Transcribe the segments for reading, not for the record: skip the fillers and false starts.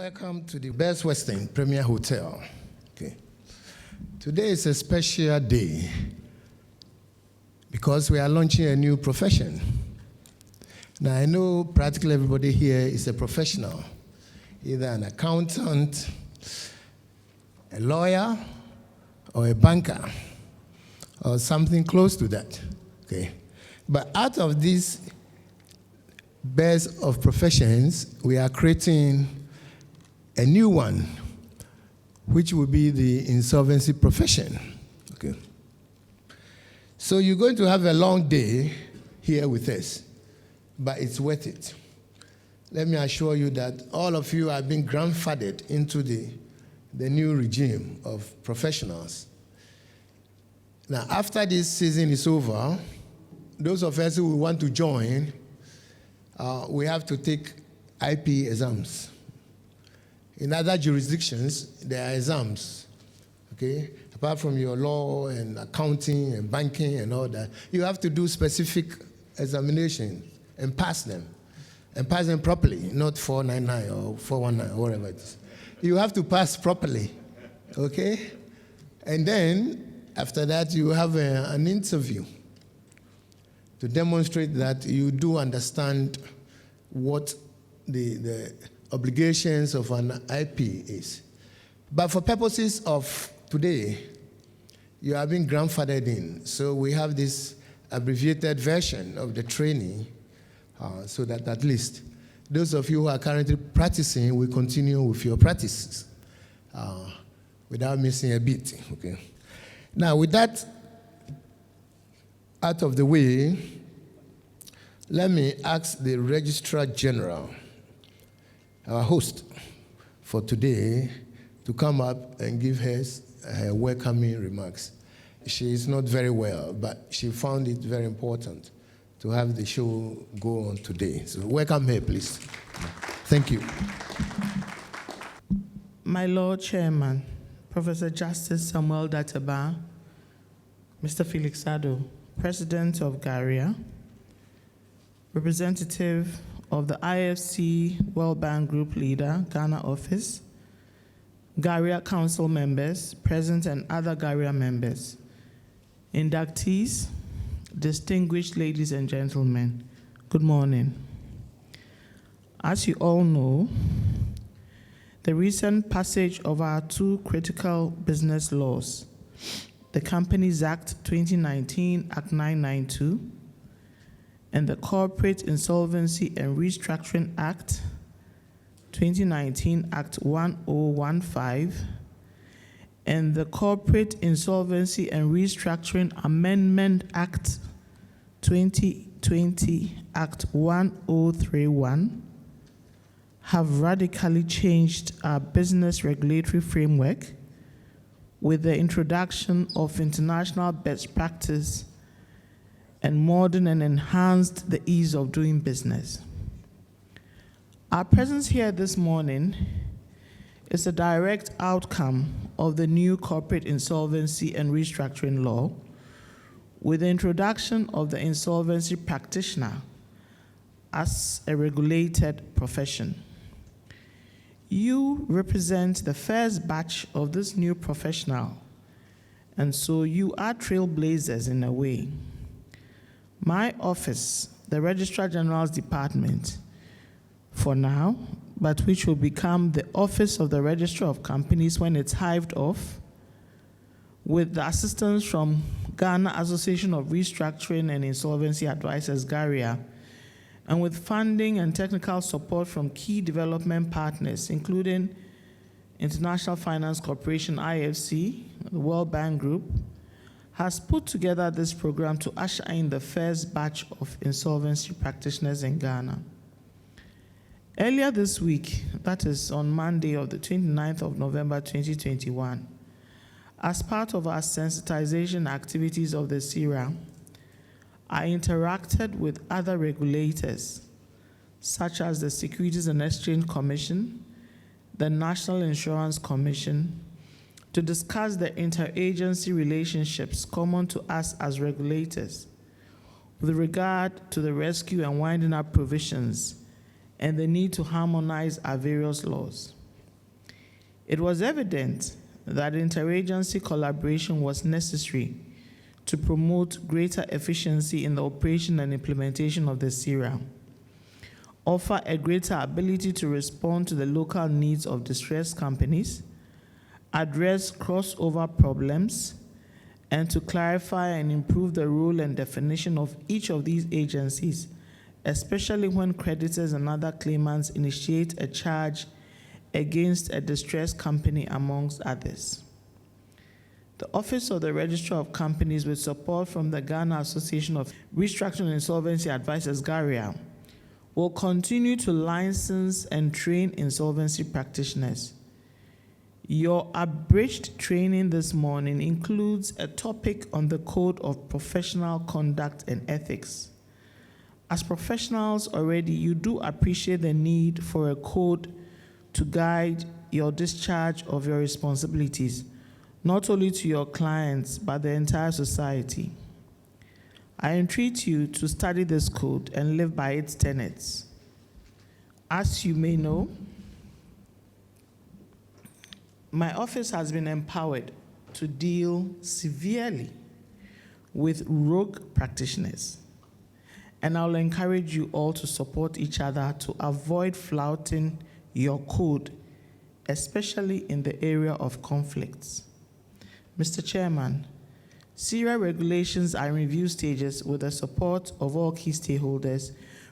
Welcome to the Best Western Premier Hotel. Okay. Today is a special day because we are launching a new profession. Now, I know practically everybody here is a professional, either an accountant, a lawyer, or a banker, or something close to that. Okay. But out of these best of professions, we are creating a new one, which will be the insolvency profession. Okay. So you're going to have a long day here with us, but it's worth it. Let me assure you that all of you are being grandfathered into the new regime of professionals. Now, after this season is over, those of us who want to join, we have to take IP exams. In other jurisdictions, there are exams, okay? Apart from your law and accounting and banking and all that, you have to do specific examinations and pass them properly, not 499 or 419 or whatever it is. You have to pass properly, okay? And then, after that, you have an interview to demonstrate that you do understand what the obligations of an IP is. But for purposes of today, you are being grandfathered in. So we have this abbreviated version of the training so that at least those of you who are currently practicing will continue with your practices without missing a beat. Okay. Now, with that out of the way, let me ask the Registrar General, our host for today, to come up and give her welcoming remarks. She is not very well, but she found it very important to have the show go on today. So welcome her, please. Thank you. My Lord Chairman, Professor Justice Samuel Databa, Mr. Felix Sado, President of Garia, representative of the IFC World Bank Group Leader, Ghana Office, Garia Council members, present and other Garia members, inductees, distinguished ladies and gentlemen, good morning. As you all know, the recent passage of our two critical business laws, the Companies Act 2019, Act 992, and the Corporate Insolvency and Restructuring Act 2019, Act 1015, and the Corporate Insolvency and Restructuring Amendment Act 2020, Act 1031, have radically changed our business regulatory framework with the introduction of international best practice and modern and enhanced the ease of doing business. Our presence here this morning is a direct outcome of the new Corporate Insolvency and Restructuring Law with the introduction of the insolvency practitioner as a regulated profession. You represent the first batch of this new professional, and so you are trailblazers in a way. My office, the Registrar General's Department, for now, but which will become the Office of the Registrar of Companies when it's hived off, with the assistance from Ghana Association of Restructuring and Insolvency Advisors, Garia, and with funding and technical support from key development partners, including International Finance Corporation, IFC, the World Bank Group, has put together this program to usher in the first batch of insolvency practitioners in Ghana. Earlier this week, that is on Monday of the 29th of November 2021, as part of our sensitization activities of the CIRA, I interacted with other regulators, such as the Securities and Exchange Commission, the National Insurance Commission, to discuss the interagency relationships common to us as regulators with regard to the rescue and winding up provisions and the need to harmonize our various laws. It was evident that interagency collaboration was necessary to promote greater efficiency in the operation and implementation of the SERA, offer a greater ability to respond to the local needs of distressed companies, address crossover problems, and to clarify and improve the role and definition of each of these agencies, especially when creditors and other claimants initiate a charge against a distressed company, amongst others. The Office of the Registrar of Companies, with support from the Ghana Association of Restructuring and Insolvency Advisors, Garia, will continue to license and train insolvency practitioners. Your abridged training this morning includes a topic on the Code of Professional Conduct and Ethics. As professionals already, you do appreciate the need for a code to guide your discharge of your responsibilities, not only to your clients, but the entire society. I entreat you to study this code and live by its tenets. As you may know, my office has been empowered to deal severely with rogue practitioners, and I'll encourage you all to support each other to avoid flouting your code, especially in the area of conflicts. Mr. Chairman, SERA regulations are in review stages. With the support of all key stakeholders,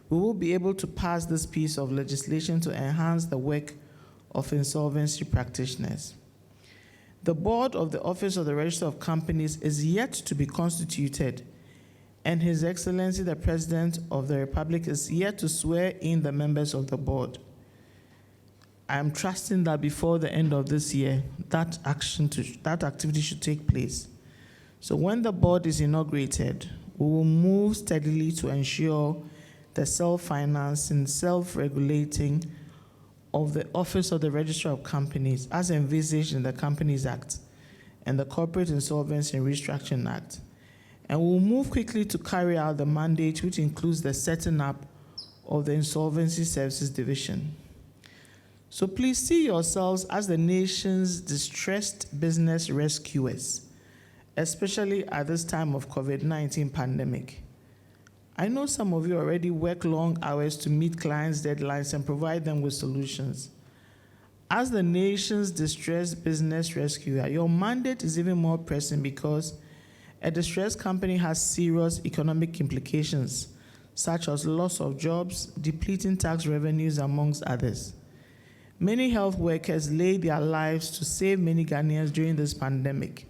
we will be able to pass this piece of legislation to enhance the work of insolvency practitioners. The board of the Office of the Registrar of Companies is yet to be constituted, and His Excellency the President of the Republic is yet to swear in the members of the board. I am trusting that before the end of this year, that activity should take place. So when the board is inaugurated, we will move steadily to ensure the self-financing, self-regulating of the Office of the Registrar of Companies as envisaged in the Companies Act and the Corporate Insolvency and Restructuring Act. And we'll move quickly to carry out the mandate, which includes the setting up of the Insolvency Services Division. So please see yourselves as the nation's distressed business rescuers, especially at this time of COVID-19 pandemic. I know some of you already work long hours to meet clients' deadlines and provide them with solutions. As the nation's distressed business rescuer, your mandate is even more pressing because a distressed company has serious economic implications, such as loss of jobs, depleting tax revenues, amongst others. Many health workers laid their lives to save many Ghanaians during this pandemic.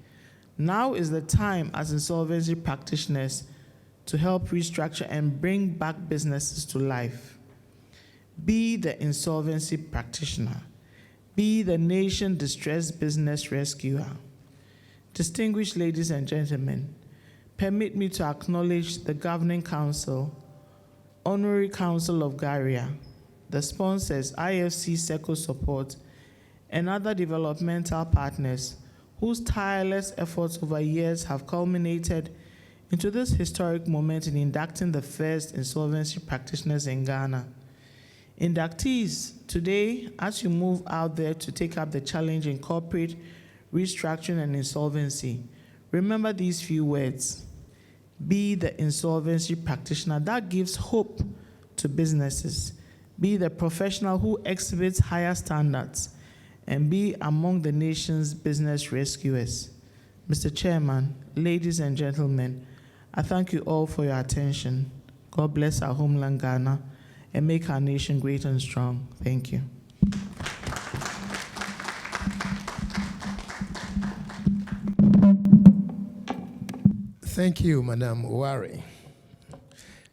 Now is the time as insolvency practitioners to help restructure and bring back businesses to life. Be the insolvency practitioner. Be the nation distressed business rescuer. Distinguished ladies and gentlemen, permit me to acknowledge the Governing Council, Honorary Council of Garia, the sponsors, IFC, SECO support, and other developmental partners whose tireless efforts over years have culminated into this historic moment in inducting the first insolvency practitioners in Ghana. Inductees, today, as you move out there to take up the challenge in corporate restructuring and insolvency, remember these few words. Be the insolvency practitioner. That gives hope to businesses. Be the professional who exhibits higher standards, and be among the nation's business rescuers. Mr. Chairman, ladies and gentlemen, I thank you all for your attention. God bless our homeland Ghana and make our nation great and strong. Thank you. Thank you, Madam Owari.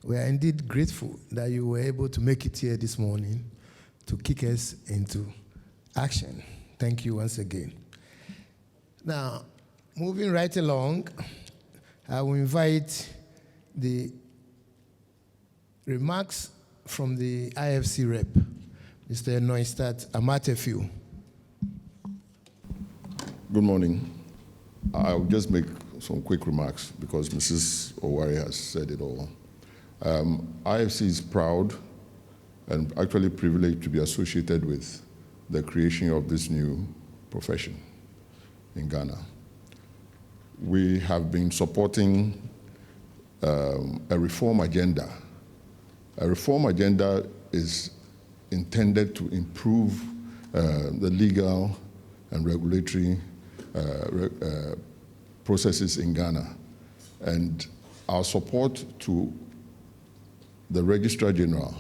We are indeed grateful that you were able to make it here this morning to kick us into action. Thank you once again. Now, moving right along, I will invite the remarks from the IFC rep, Mr. Neustat Amatefu. Good morning. I'll just make some quick remarks because Mrs. Owari has said it all. IFC is proud and actually privileged to be associated with the creation of this new profession in Ghana. We have been supporting a reform agenda. A reform agenda is intended to improve the legal and regulatory processes in Ghana. And our support to the Registrar General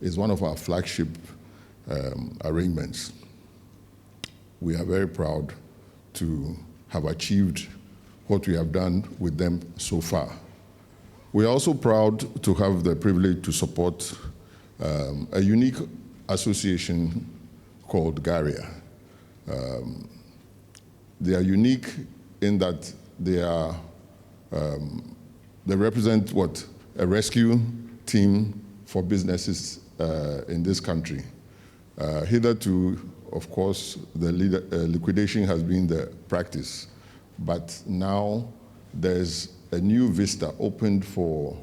is one of our flagship arrangements. We are very proud to have achieved what we have done with them so far. We are also proud to have the privilege to support a unique association called Garia. They are unique in that they represent a rescue team for businesses in this country. Hitherto, of course, the liquidation has been the practice, but now there's a new vista opened for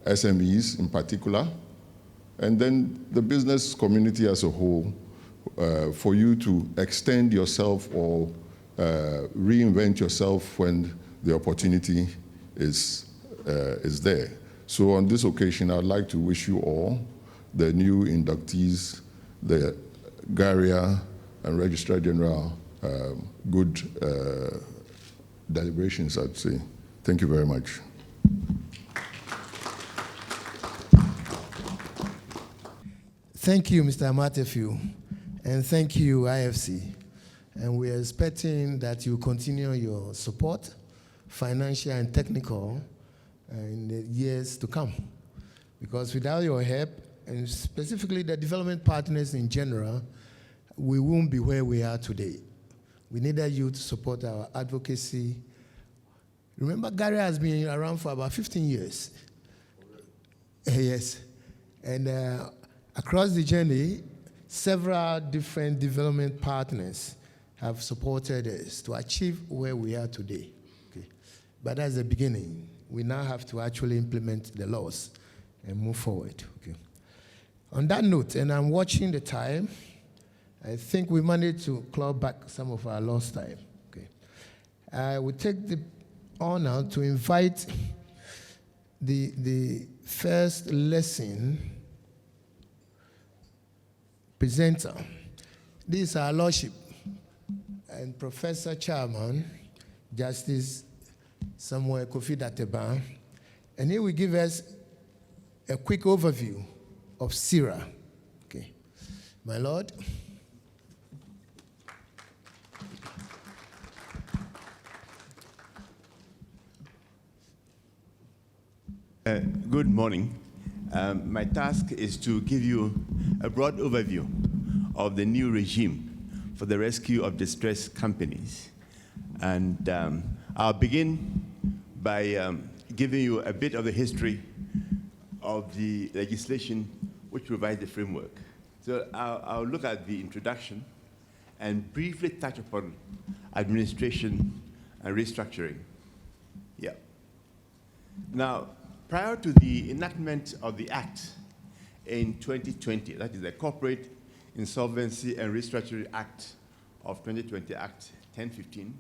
SMEs in particular, and then the business community as a whole, for you to extend yourself or reinvent yourself when the opportunity is there. So on this occasion, I'd like to wish you all, the new inductees, the Garia and Registrar General, good deliberations, I'd say. Thank you very much. Thank you, Mr. Amatefu, and thank you, IFC. And we are expecting that you continue your support, financial and technical, in the years to come. Because without your help, and specifically the development partners in general, we won't be where we are today. We needed you to support our advocacy. Remember, Garia has been around for about 15 years. Yes. And across the journey, several different development partners have supported us to achieve where we are today. Okay. But that's the beginning. We now have to actually implement the laws and move forward. Okay. On that note, and I'm watching the time, I think we managed to claw back some of our lost time. Okay. I will take the honor to invite the first lesson presenter. This is our Lordship and Professor Chairman, Justice Samuel Kofi Dateba, and he will give us a quick overview of SIRA. Okay. My Lord. Good morning. My task is to give you a broad overview of the new regime for the rescue of distressed companies. And I'll begin by giving you a bit of the history of the legislation which provides the framework. So I'll look at the introduction and briefly touch upon administration and restructuring. Yeah. Now, prior to the enactment of the Act in 2020, that is the Corporate Insolvency and Restructuring Act of 2020, Act 1015,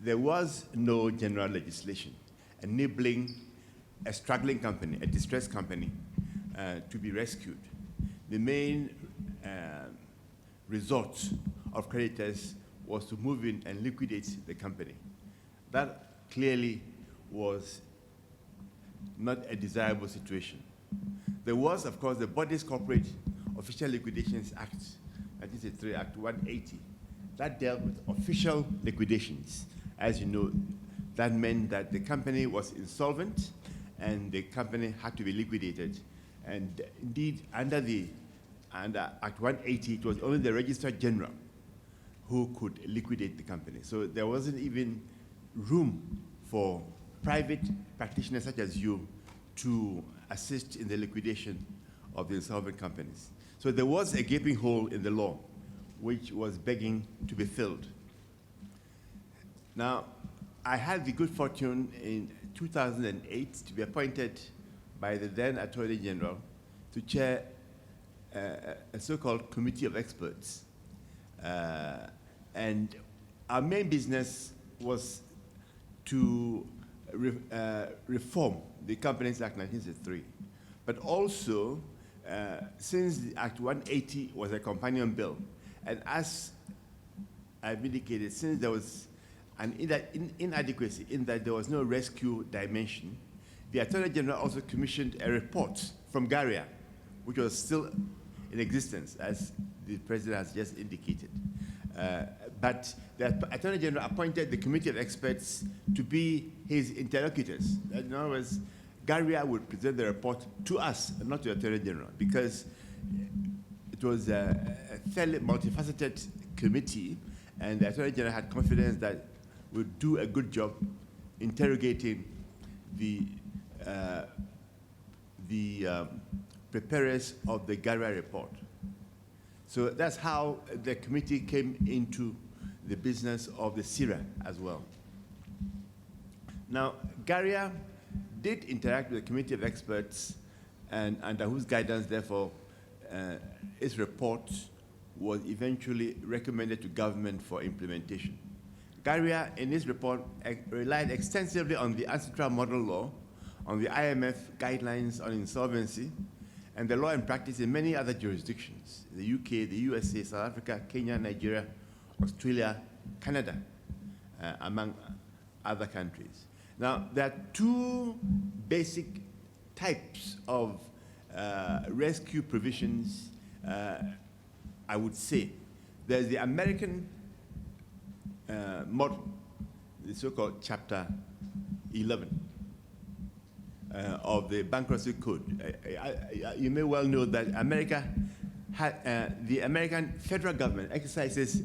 there was no general legislation enabling a struggling company, a distressed company, to be rescued. The main resort of creditors was to move in and liquidate the company. That clearly was not a desirable situation. There was, of course, the Bodies Corporate Official Liquidations Act, 1963, Act 180, that dealt with official liquidations. As you know, that meant that the company was insolvent and the company had to be liquidated. And indeed, under Act 180, it was only the Registrar General who could liquidate the company. So there wasn't even room for private practitioners such as you to assist in the liquidation of the insolvent companies. So there was a gaping hole in the law which was begging to be filled. Now, I had the good fortune in 2008 to be appointed by the then Attorney General to chair a so-called committee of experts. And our main business was to reform the Companies Act 1963. But also, since the Act 180 was a companion bill, and as I've indicated, since there was an inadequacy in that there was no rescue dimension, the Attorney General also commissioned a report from Garia, which was still in existence, as the President has just indicated. But the Attorney General appointed the Committee of Experts to be his interlocutors. In other words, Garia would present the report to us, and not to the Attorney General, because it was a fairly multifaceted committee, and the Attorney General had confidence that we'd do a good job interrogating the preparers of the Garia report. So that's how the committee came into the business of the SIRA as well. Now, Garia did interact with the Committee of Experts, and under whose guidance, therefore, its report was eventually recommended to government for implementation. Garia, in his report, relied extensively on the ancestral model law, on the IMF guidelines on insolvency, and the law and practice in many other jurisdictions, the UK, the USA, South Africa, Kenya, Nigeria, Australia, Canada, among other countries. Now, there are two basic types of rescue provisions, I would say. There's the American model, the so-called Chapter 11 of the Bankruptcy Code. You may well know that the American federal government exercises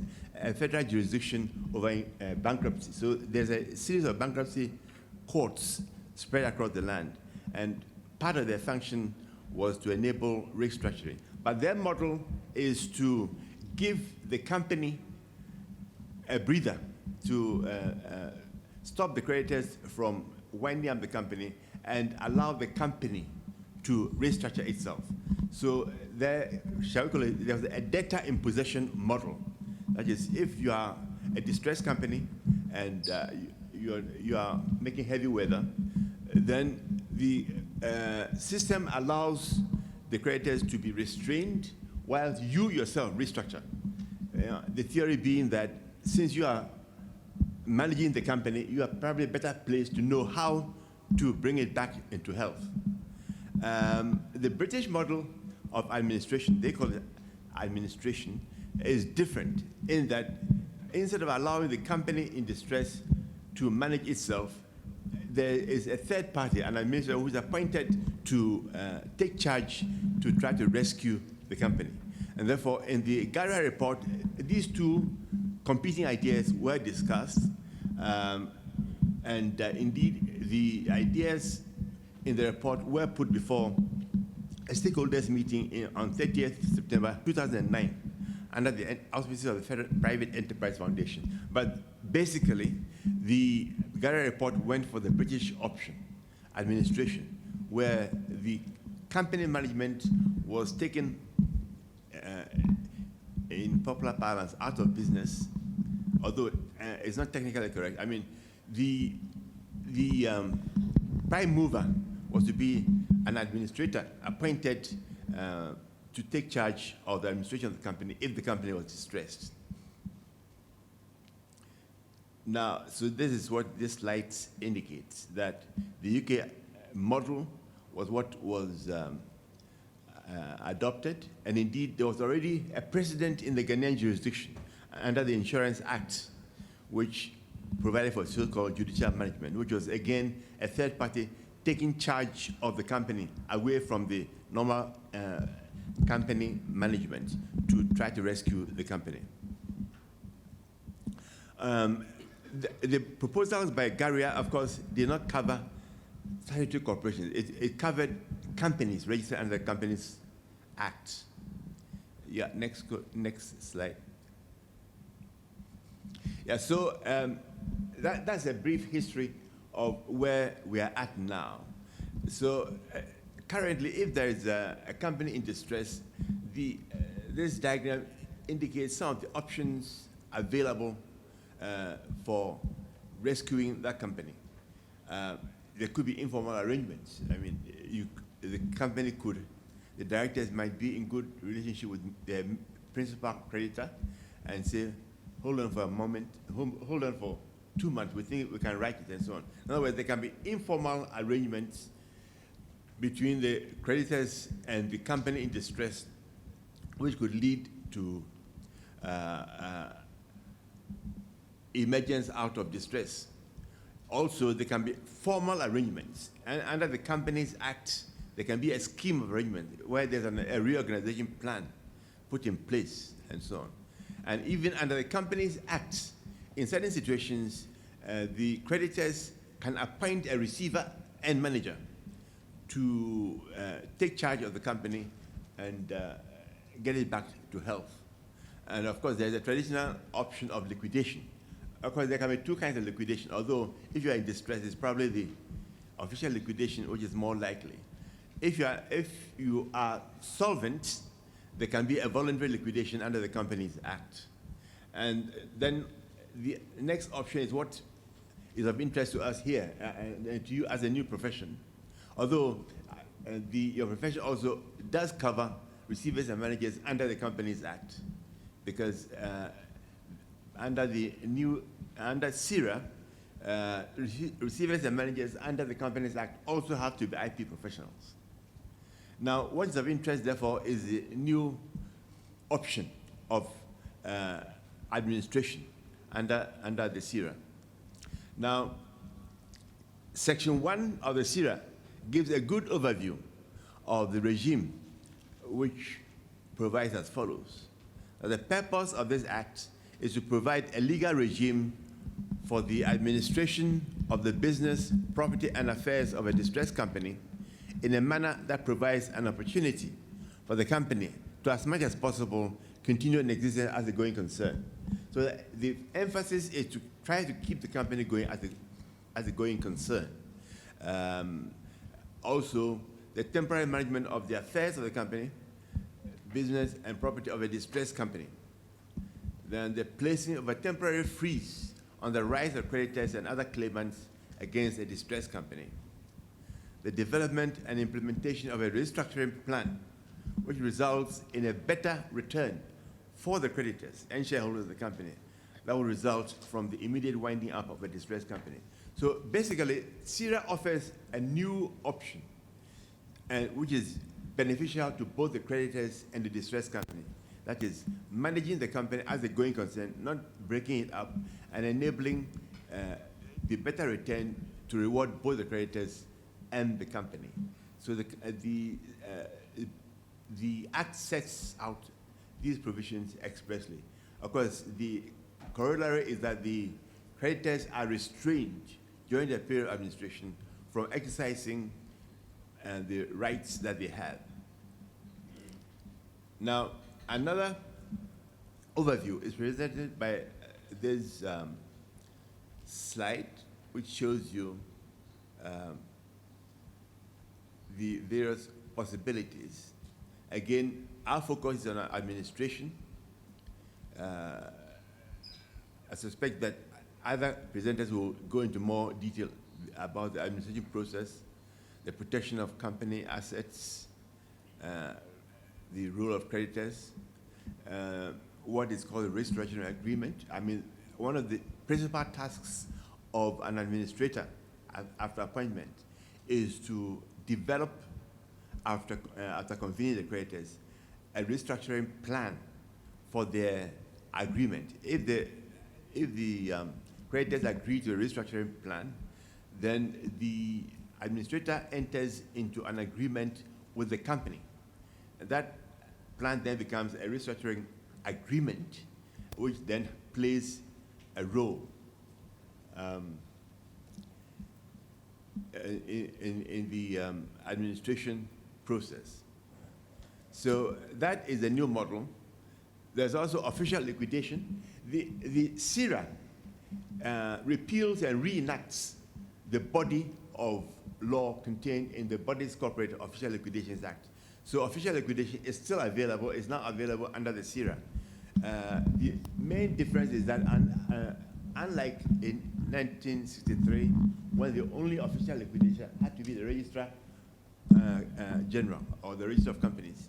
federal jurisdiction over bankruptcy. So there's a series of bankruptcy courts spread across the land, and part of their function was to enable restructuring. But their model is to give the company a breather to stop the creditors from winding up the company and allow the company to restructure itself. So there, shall we call it, there's a debtor in possession model. That is, if you are a distressed company and you are making heavy weather, then the system allows the creditors to be restrained while you yourself restructure. The theory being that since you are managing the company, you are probably better placed to know how to bring it back into health. The British model of administration, they call it administration, is different in that instead of allowing the company in distress to manage itself, there is a third party, an administrator who is appointed to take charge to try to rescue the company. And therefore, in the Garia report, these two competing ideas were discussed. Indeed, the ideas in the report were put before a stakeholders meeting on 30th September 2009 under the auspices of the Federal Private Enterprise Foundation. But basically, the Garia report went for the British option, administration, where the company management was taken, in popular parlance, out of business, although it's not technically correct. I mean, the prime mover was to be an administrator appointed to take charge of the administration of the company if the company was distressed. Now, so this is what this slide indicates, that the UK model was what was adopted, and indeed there was already a precedent in the Ghanaian jurisdiction under the Insurance Act, which provided for so-called judicial management, which was again a third party taking charge of the company away from the normal company management to try to rescue the company. The proposals by Garia, of course, did not cover statutory corporations. It covered companies registered under the Companies Act. Yeah, next slide. Yeah, so that's a brief history of where we are at now. So currently, if there is a company in distress, this diagram indicates some of the options available for rescuing that company. There could be informal arrangements. I mean, the company could, the directors might be in good relationship with their principal creditor and say, hold on for a moment, hold on for 2 months, we think we can write it and so on. In other words, there can be informal arrangements between the creditors and the company in distress, which could lead to emergence out of distress. Also, there can be formal arrangements. And under the Companies Act, there can be a scheme of arrangement where there's a reorganization plan put in place and so on. And even under the Companies Act, in certain situations, the creditors can appoint a receiver and manager to take charge of the company and get it back to health. And of course, there's a traditional option of liquidation. Of course, there can be two kinds of liquidation, although if you are in distress, it's probably the official liquidation which is more likely. If you are solvent, there can be a voluntary liquidation under the Companies Act. And then the next option is what is of interest to us here and to you as a new profession. Although your profession also does cover receivers and managers under the Companies Act, because under CIRA, receivers and managers under the Companies Act also have to be IP professionals. Now, what is of interest, therefore, is the new option of administration under the CIRA. Now, Section 1 of the CIRA gives a good overview of the regime, which provides as follows. The purpose of this act is to provide a legal regime for the administration of the business, property, and affairs of a distressed company in a manner that provides an opportunity for the company to, as much as possible, continue in existence as a going concern. So the emphasis is to try to keep the company going as a going concern. Also, the temporary management of the affairs of the company, business and property of a distressed company. Then the placing of a temporary freeze on the rights of creditors and other claimants against a distressed company. The development and implementation of a restructuring plan which results in a better return for the creditors and shareholders of the company that will result from the immediate winding up of a distressed company. So basically, CIRA offers a new option, which is beneficial to both the creditors and the distressed company. That is, managing the company as a going concern, not breaking it up, and enabling the better return to reward both the creditors and the company. So the Act sets out these provisions expressly. Of course, the corollary is that the creditors are restrained during the period of administration from exercising the rights that they have. Now, another overview is presented by this slide, which shows you the various possibilities. Again, our focus is on administration. I suspect that other presenters will go into more detail about the administrative process, the protection of company assets, the role of creditors, what is called a restructuring agreement. I mean, one of the principal tasks of an administrator after appointment is to develop, after convening the creditors, a restructuring plan for their agreement. If the creditors agree to a restructuring plan, then the administrator enters into an agreement with the company. That plan then becomes a restructuring agreement, which then plays a role in the administration process. So that is the new model. There's also official liquidation. The CIRA repeals and reenacts the body of law contained in the Bodies Corporate Official Liquidations Act. So official liquidation is still available. It's not available under the SIRA. The main difference is that unlike in 1963, when the only official liquidation had to be the Registrar General or the Register of Companies,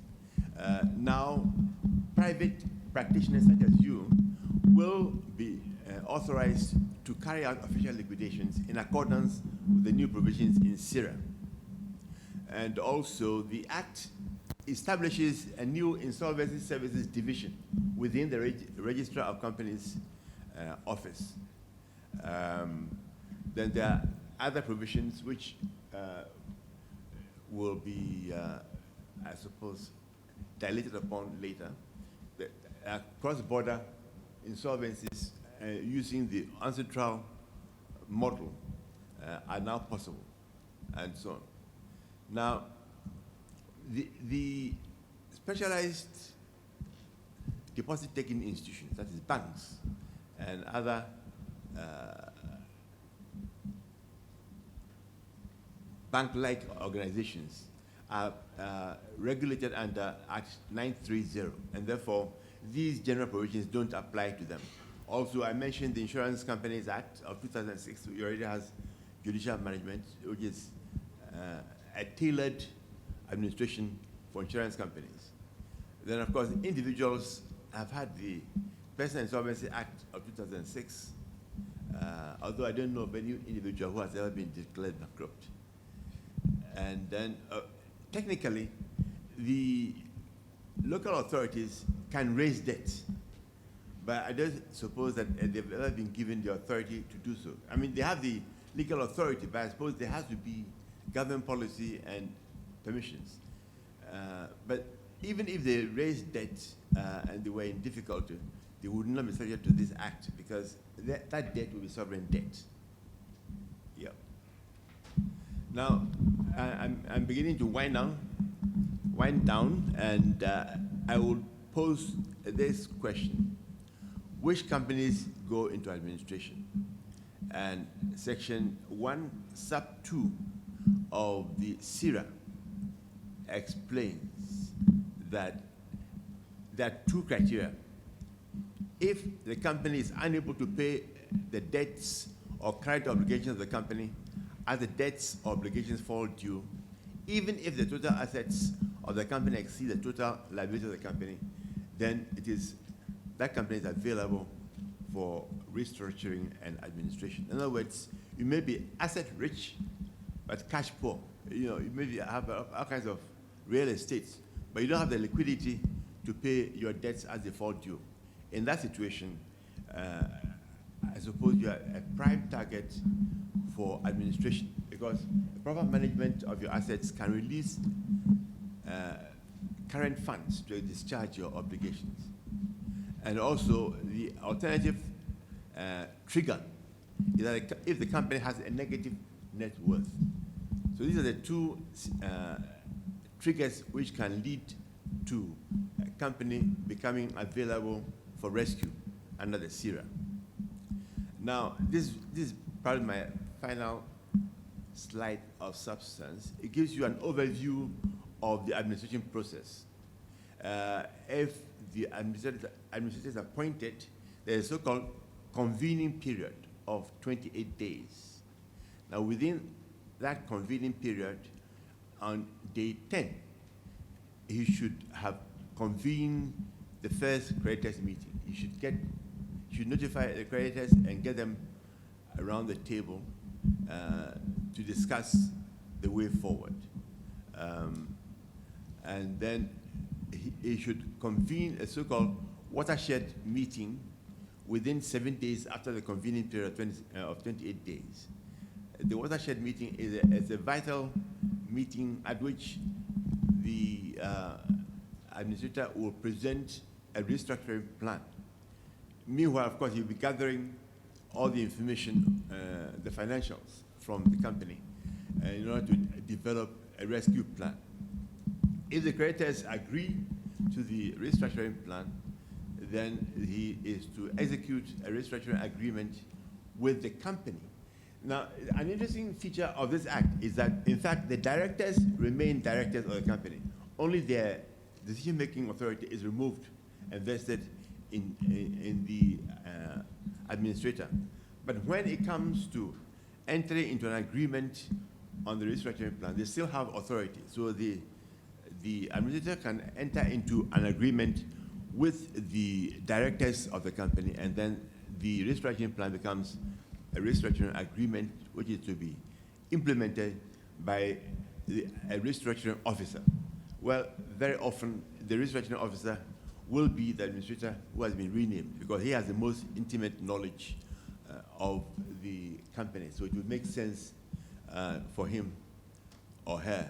now private practitioners such as you will be authorized to carry out official liquidations in accordance with the new provisions in SIRA. And also, the Act establishes a new insolvency services division within the Registrar of Companies office. Then there are other provisions which will be, I suppose, dilated upon later. The cross-border insolvencies using the ancestral model are now possible, and so on. Now, the specialized deposit-taking institutions, that is banks and other bank-like organizations, are regulated under Act 930, and therefore these general provisions don't apply to them. Also, I mentioned the Insurance Companies Act of 2006, which already has judicial management, which is a tailored administration for insurance companies. Then, of course, individuals have had the Personal Insolvency Act of 2006, although I don't know of any individual who has ever been declared bankrupt. And then, technically, the local authorities can raise debts, but I don't suppose that they've ever been given the authority to do so. I mean, they have the legal authority, but I suppose there has to be government policy and permissions. But even if they raised debt and they were in difficulty, they would not be subject to this act because that debt will be sovereign debt. Yeah. Now, I'm beginning to wind down, and I will pose this question. Which companies go into administration? And section 1, sub 2 of the SIRA explains that there are two criteria. If the company is unable to pay the debts or credit obligations of the company, as the debts or obligations fall due, even if the total assets of the company exceed the total liability of the company, then that company is available for restructuring and administration. In other words, you may be asset rich, but cash poor. You know, you maybe have all kinds of real estate, but you don't have the liquidity to pay your debts as they fall due. In that situation, I suppose you are a prime target for administration because the proper management of your assets can release current funds to discharge your obligations. And also, the alternative trigger is that if the company has a negative net worth. So these are the two triggers which can lead to a company becoming available for rescue under the SIRA. Now, this is probably my final slide of substance. It gives you an overview of the administration process. If the administrator is appointed, there is a so-called convening period of 28 days. Now, within that convening period, on day 10, he should have convened the first creditors meeting. You should notify the creditors and get them around the table to discuss the way forward. And then he should convene a so-called watershed meeting within 7 days after the convening period of 28 days. The watershed meeting is a vital meeting at which the administrator will present a restructuring plan. Meanwhile, of course, he'll be gathering all the information, the financials from the company in order to develop a rescue plan. If the creditors agree to the restructuring plan, then he is to execute a restructuring agreement with the company. Now, an interesting feature of this act is that, in fact, the directors remain directors of the company. only their decision-making authority is removed and vested in the administrator. But when it comes to entering into an agreement on the restructuring plan, they still have authority. So the administrator can enter into an agreement with the directors of the company, and then the restructuring plan becomes a restructuring agreement which is to be implemented by a restructuring officer. Well, very often the restructuring officer will be the administrator who has been renamed, because he has the most intimate knowledge of the company. So it would make sense for him or her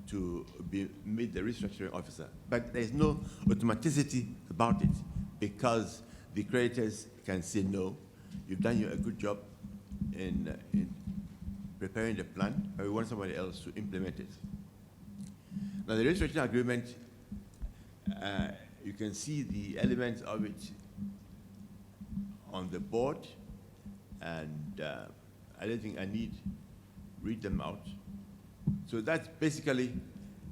to be made the restructuring officer. But there's no automaticity about it, because the creditors can say, no, you've done a good job in preparing the plan, but we want somebody else to implement it. Now, the restructuring agreement, you can see the elements of it on the board, and I don't think I need read them out. So that's basically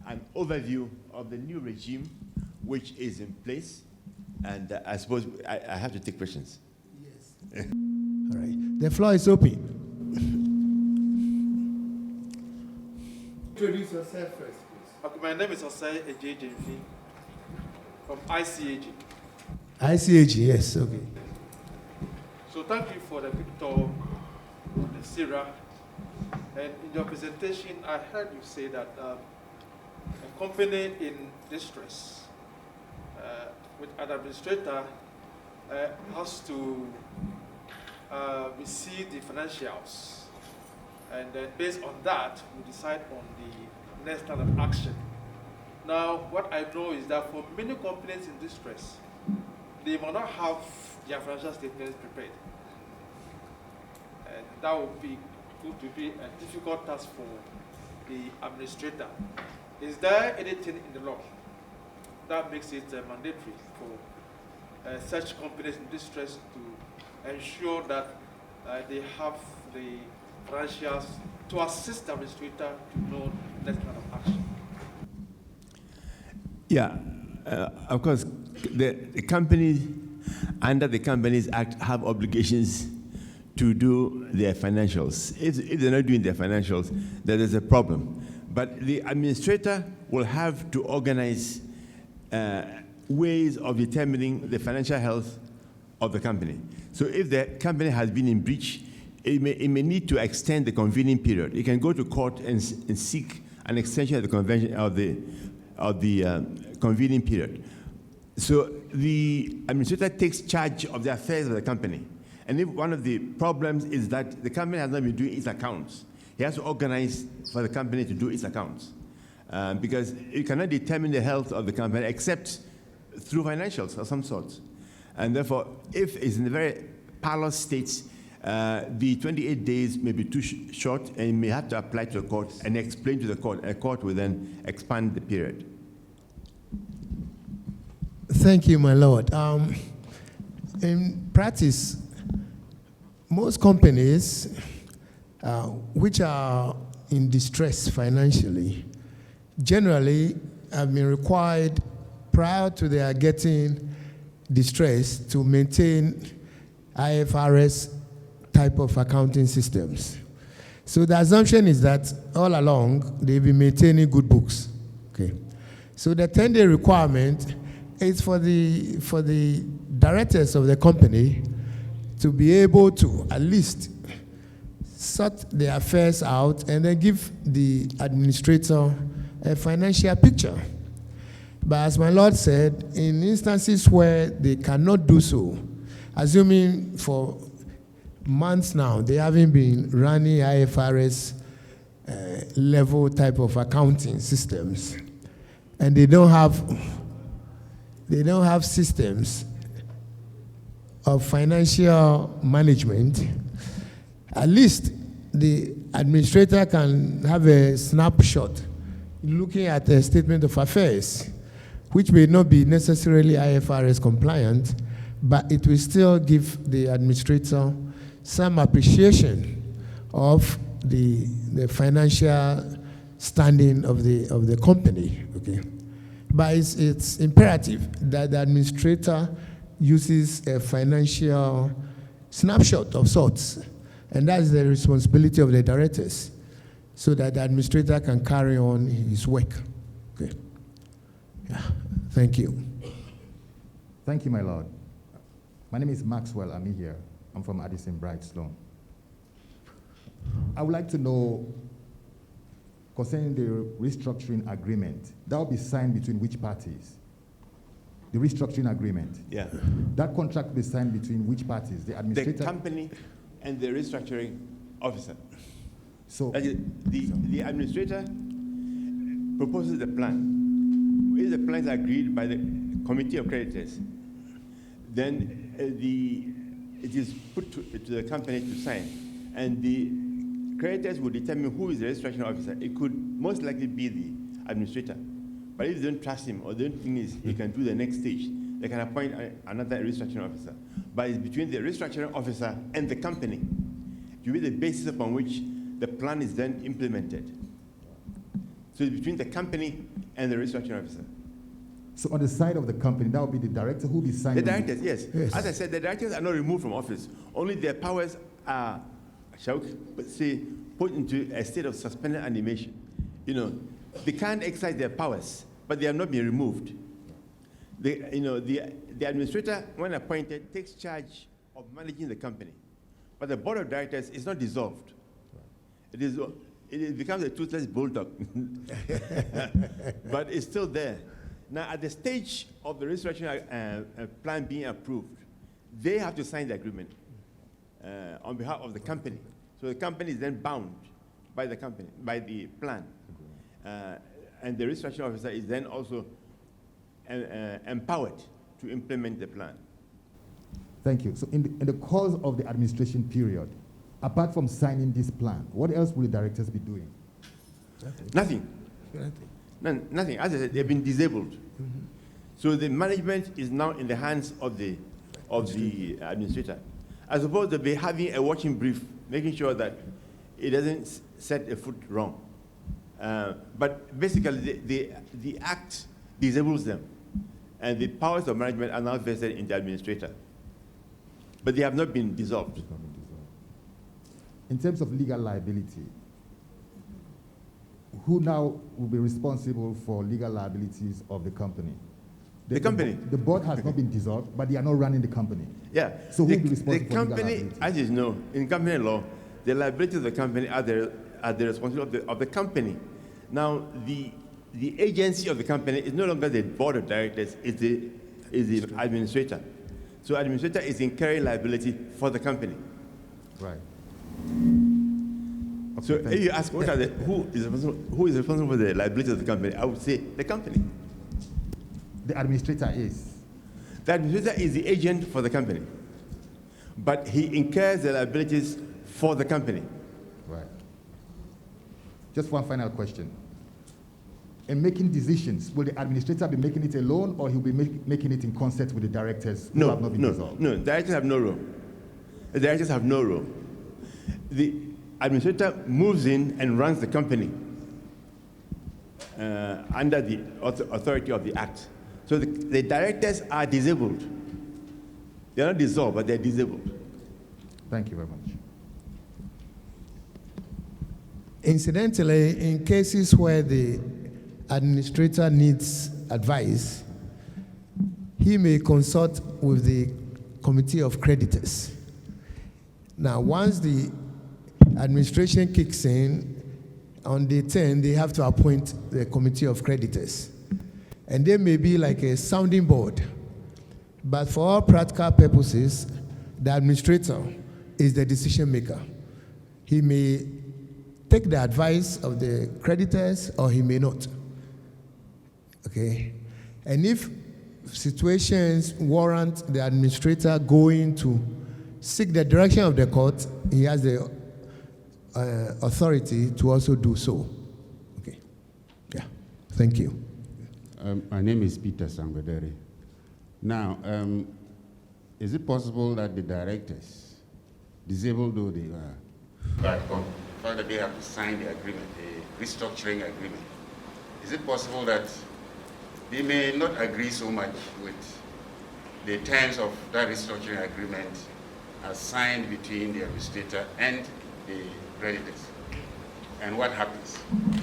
an overview of the new regime which is in place, and I suppose I have to take questions. Yes. All right. The floor is open. Introduce yourself first, please. Okay, my name is Osei Ejejemfi from ICAG. ICAG, yes, okay. So thank you for the picture, the Sierra. And in your presentation, I heard you say that a company in distress with an administrator has to receive the financials. And then based on that, we decide on the next line of action. Now, what I know is that for many companies in distress, they may not have their financial statements prepared. And that would be going to be a difficult task for the administrator. Is there anything in the law that makes it mandatory for such companies in distress to ensure that they have the financials to assist the administrator to know that kind of action? Yeah, of course, the companies under the Companies Act have obligations to do their financials. If they're not doing their financials, then there's a problem. But the administrator will have to organize ways of determining the financial health of the company. So if the company has been in breach, it may need to extend the convening period. It can go to court and seek an extension of the convention of the convening period. So the administrator takes charge of the affairs of the company. And if one of the problems is that the company has not been doing its accounts, he has to organize for the company to do its accounts. Because you cannot determine the health of the company except through financials of some sort. And therefore, if it's in a very parlous state, the 28 days may be too short, and you may have to apply to the court and explain to the court, and the court will then expand the period. Thank you, my lord. In practice, most companies which are in distress financially generally have been required prior to their getting distress to maintain IFRS type of accounting systems. So the assumption is that all along they've been maintaining good books. Okay. So the 10-day requirement is for the directors of the company to be able to at least sort their affairs out and then give the administrator a financial picture. But as my lord said, in instances where they cannot do so, assuming for months now they haven't been running IFRS level type of accounting systems, and they don't have systems of financial management, at least the administrator can have a snapshot looking at a statement of affairs, which may not be necessarily IFRS compliant, but it will still give the administrator some appreciation of the financial standing of the company. Okay. But it's imperative that the administrator uses a financial snapshot of sorts, and that's the responsibility of the directors, so that the administrator can carry on his work. Okay. Yeah. Thank you. Thank you, my lord. My name is Maxwell Amihir. I'm from Addison Bright Sloan. I would like to know, concerning the restructuring agreement, that will be signed between which parties? The restructuring agreement. Yeah. That contract will be signed between which parties? The administrator? The company and the restructuring officer. So the administrator proposes the plan. If the plan is agreed by the committee of creditors, then it is put to the company to sign, and the creditors will determine who is the restructuring officer. It could most likely be the administrator. But if they don't trust him or they don't think he can do the next stage, they can appoint another restructuring officer. But it's between the restructuring officer and the company to be the basis upon which the plan is then implemented. So it's between the company and the restructuring officer. So on the side of the company, that will be the director who will be signing. The directors, yes. As I said, the directors are not removed from office. Only their powers are, shall we say, put into a state of suspended animation. You know, they can't exercise their powers, but they have not been removed. The administrator, when appointed, takes charge of managing the company. But the board of directors is not dissolved. It becomes a toothless bulldog. But it's still there. Now, at the stage of the restructuring plan being approved, they have to sign the agreement on behalf of the company. So the company is then bound by the company, by the plan. And the restructuring officer is then also empowered to implement the plan. Thank you. So in the course of the administration period, apart from signing this plan, what else will the directors be doing? Nothing. Nothing. As I said, they've been disabled. Mm-hmm. So the management is now in the hands of the administrator. I suppose they'll be having a watching brief, making sure that it doesn't set a foot wrong. But basically, the act disables them, and the powers of management are now vested in the administrator. But they have not been dissolved. In terms of legal liability, who now will be responsible for legal liabilities of the company? The company. The board has not been dissolved, but they are not running the company. Yeah. So who will be responsible the for company, legal liability? as you know, in company law, the liabilities of the company are the responsibility of the company. Now, the agency of the company is no longer the board of directors, it's the administrator. So administrator is incurring liability for the company. Right. Okay, So if you ask who is responsible for the liability of the company, I would say the company. The administrator is? The administrator is the agent for the company, but he incurs the liabilities for the company. Right. Just one final question. In making decisions, will the administrator be making it alone, or he'll be making it in concert with the directors who have not been dissolved? No, directors have no role. The directors have no role. The administrator moves in and runs the company under the authority of the Act. So the directors are disabled. They're not dissolved, but they're disabled. Thank you very much. Incidentally, in cases where the administrator needs advice, he may consult with the committee of creditors. Now, once the administration kicks in, on day 10, they have to appoint the committee of creditors. And they may be like a sounding board. But for all practical purposes, the administrator is the decision maker. He may take the advice of the creditors or he may not. Okay? And if situations warrant the administrator going to seek the direction of the court, he has the authority to also do so. Okay. Yeah. Thank you. My name is Peter Sangodere. Now, is it possible that the directors, disabled though they are, but on the fact that they have to sign the agreement, the restructuring agreement, is it possible that they may not agree so much with the terms of that restructuring agreement as signed between the administrator and the creditors. And what happens?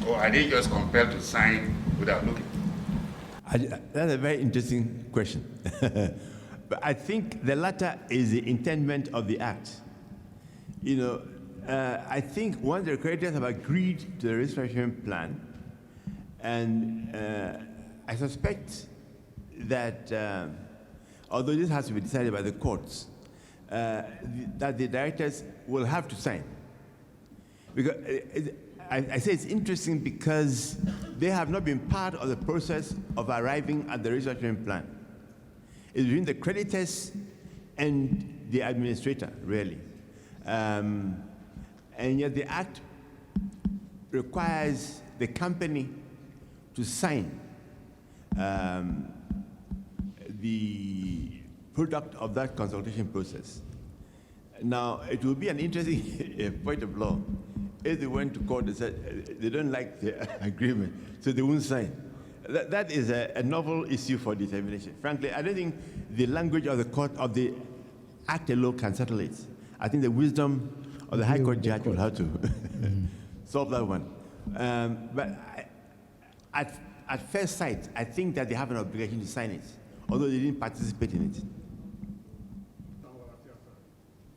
Or are they just compelled to sign without looking? That's a very interesting question. But I think the latter is the intendment of the act. I think once the creditors have agreed to the restructuring plan, and I suspect that although this has to be decided by the courts, that the directors will have to sign. Because I say it's interesting because they have not been part of the process of arriving at the restructuring plan. It's between the creditors and the administrator, really. And yet the act requires the company to sign the product of that consultation process. Now, it will be an interesting point of law if they went to court and said they don't like the agreement, so they won't sign. That is a novel issue for determination. Frankly, I don't think the language of the court, of the act alone can settle it. I think the wisdom of the High Court judge will have to solve that one. But at first sight, I think that they have an obligation to sign it, although they didn't participate in it.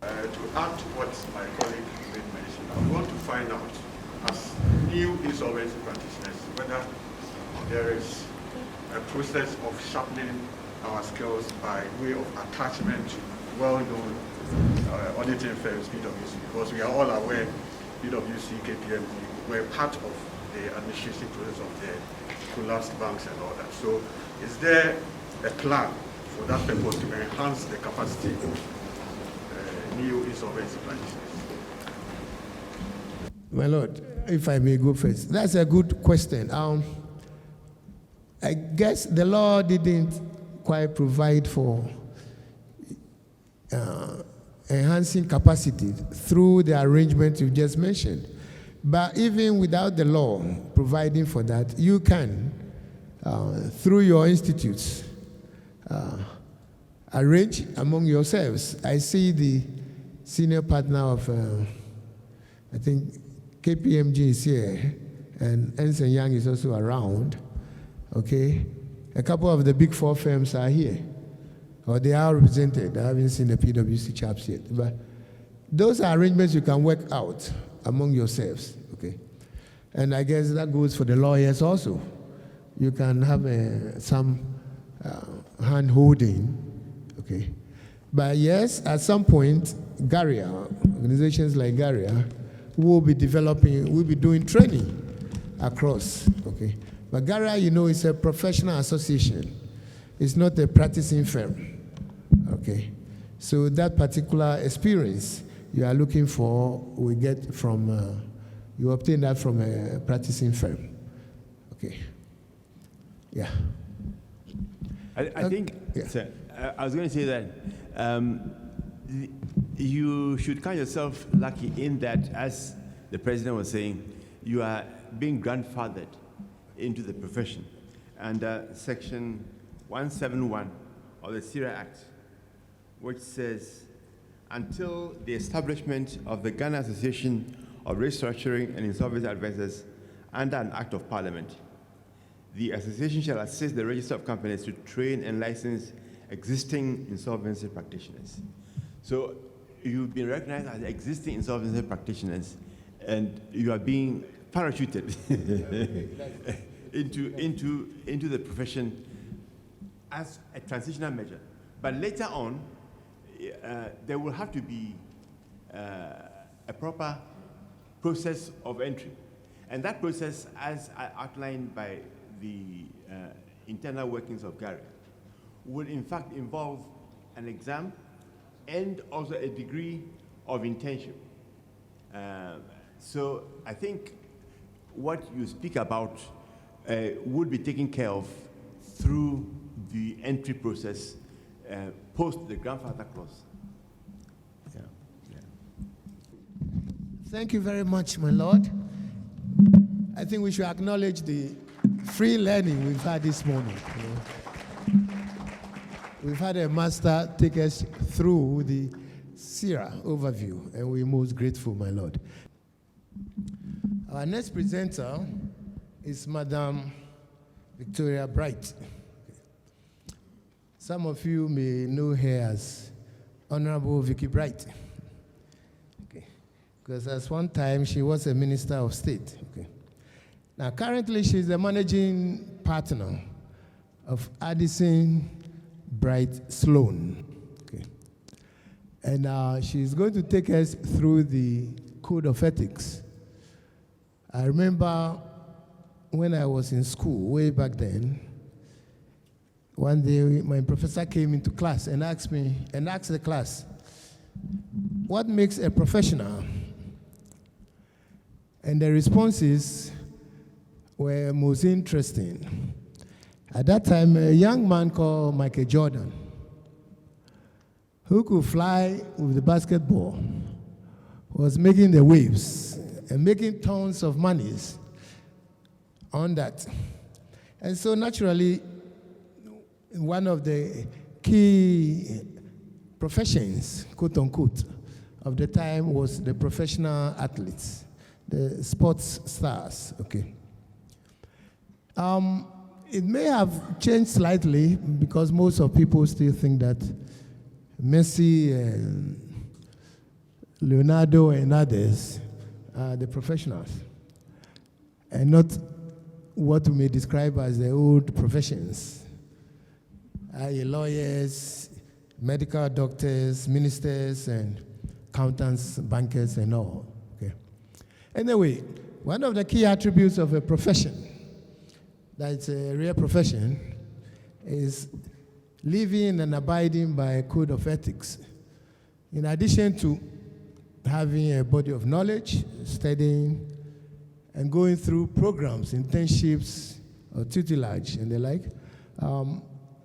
To add to what my colleague made mention, I want to find out, as new insolvency practitioners, whether there is a process of sharpening our skills by way of attachment to well-known auditing firms, PwC, because we are all aware PwC, KPMG were part of the administration process of the collapsed banks and all that. So is there a plan for that purpose to enhance the capacity of new insolvency practitioners? My Lord, if I may go first. That's a good question. I guess the law didn't quite provide for enhancing capacity through the arrangement you just mentioned. But even without the law providing for that, you can, through your institutes, arrange among yourselves. I see the senior partner of, I think, KPMG is here, and Ernst & Young is also around, okay? A couple of the big four firms are here, or they are represented. I haven't seen the PwC chaps yet. But those are arrangements you can work out among yourselves, okay? And I guess that goes for the lawyers also. You can have some hand-holding, okay? But yes, at some point, Garia, organizations like Garia, will be developing, will be doing training across, okay? But Garia, you know, is a professional association. It's not a practicing firm, okay? So that particular experience you are looking for, we get from, you obtain that from a practicing firm, okay? Yeah. I think, yeah. Sir, I was going to say that you should count yourself lucky in that, as the president was saying, you are being grandfathered into the profession. And Section 171 of the Syria Act, which says, until the establishment of the Ghana Association of Restructuring and Insolvency Advisors under an Act of Parliament, the association shall assist the register of companies to train and license existing insolvency practitioners. So you've been recognized as existing insolvency practitioners, and you are being parachuted into the profession as a transitional measure. But later on, there will have to be a proper process of entry. And that process, as outlined by the internal workings of Garia, would in fact involve an exam and also a degree of internship. So I think what you speak about would be taken care of through the entry process post the grandfather clause. Yeah. Yeah. Thank you very much, my Lord. I think we should acknowledge the free learning we've had this morning. We've had a master take us through the SIRA overview, and we're most grateful, my Lord. Our next presenter is Madam Victoria Bright. Some of you may know her as Honorable Vicky Bright. Okay. Because at one time she was a Minister of State. Okay. Now currently she's the managing partner of Addison Bright Sloan. Okay. And she's going to take us through the Code of Ethics. I remember when I was in school, way back then, one day my professor came into class and asked the class, what makes a professional? And the responses were most interesting. At that time, a young man called Michael Jordan, who could fly with the basketball, was making the waves and making tons of monies on that. And so naturally, one of the key professions, quote unquote, of the time was the professional athletes, the sports stars, okay. It may have changed slightly because most of people still think that Messi and Leonardo and others are the professionals and not what we may describe as the old professions, i.e. lawyers, medical doctors, ministers, and accountants, bankers, and all. Okay. Anyway, one of the key attributes of a profession that's a real profession is living and abiding by a code of ethics. In addition to having a body of knowledge, studying, and going through programs, internships, or tutelage, and the like,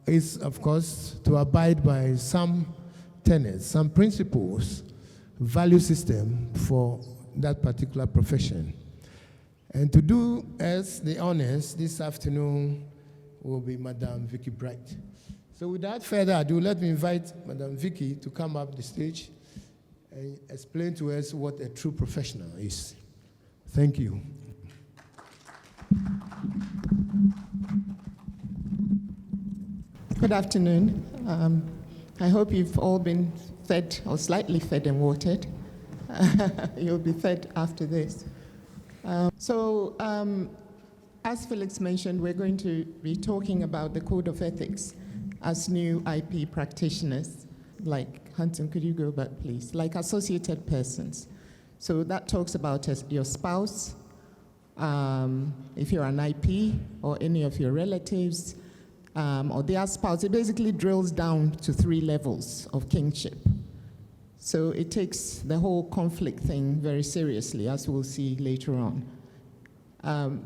is, of course, to abide by some tenets, some principles, value system for that particular profession. And to do us the honors this afternoon will be Madam Vicky Bright. So without further ado, let me invite Madam Vicky to come up the stage and explain to us what a true professional is. Thank you. Good afternoon. I hope you've all been fed or slightly fed and watered. You'll be fed after this. As Felix mentioned, we're going to be talking about the Code of Ethics as new IP practitioners, like, Hunton, could you go back, please? Like associated persons. So that talks about your spouse, if you're an IP, or any of your relatives, or their spouse. It basically drills down to 3 levels of kingship. So it takes the whole conflict thing very seriously, as we'll see later on.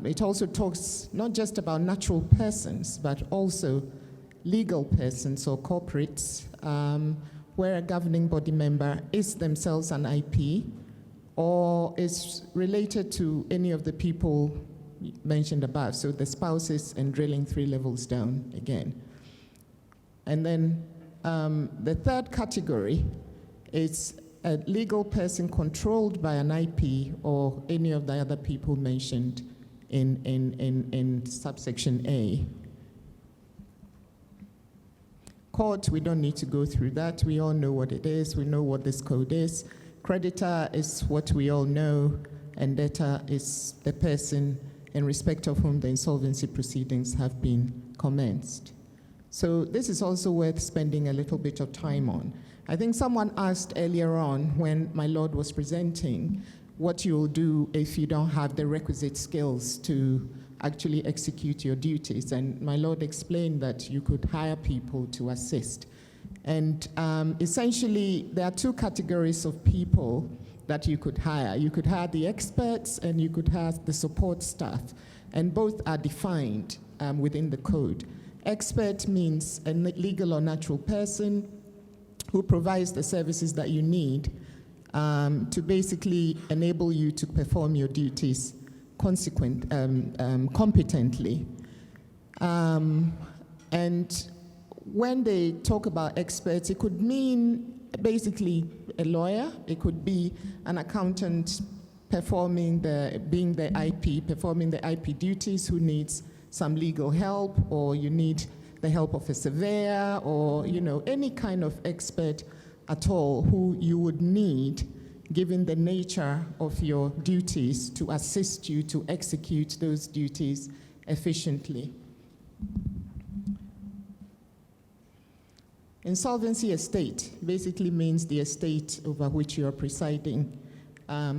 It also talks not just about natural persons, but also legal persons or corporates, where a governing body member is themselves an IP or is related to any of the people mentioned above. So the spouses, and drilling 3 levels down again. And then the third category is a legal person controlled by an IP or any of the other people mentioned in subsection A. Court, we don't need to go through that. We all know what it is. We know what this code is. Creditor is what we all know, and debtor is the person in respect of whom the insolvency proceedings have been commenced. So this is also worth spending a little bit of time on. I think someone asked earlier on when my Lord was presenting what you'll do if you don't have the requisite skills to actually execute your duties. And my Lord explained that you could hire people to assist. And essentially, there are 2 categories of people that you could hire. You could hire the experts and you could hire the support staff. And both are defined within the code. Expert means a legal or natural person who provides the services that you need to basically enable you to perform your duties competently. And when they talk about experts, it could mean basically a lawyer, it could be an accountant performing the IP duties who needs some legal help, or you need the help of a surveyor, or any kind of expert at all who you would need given the nature of your duties to assist you to execute those duties efficiently. Insolvency estate basically means the estate over which you are presiding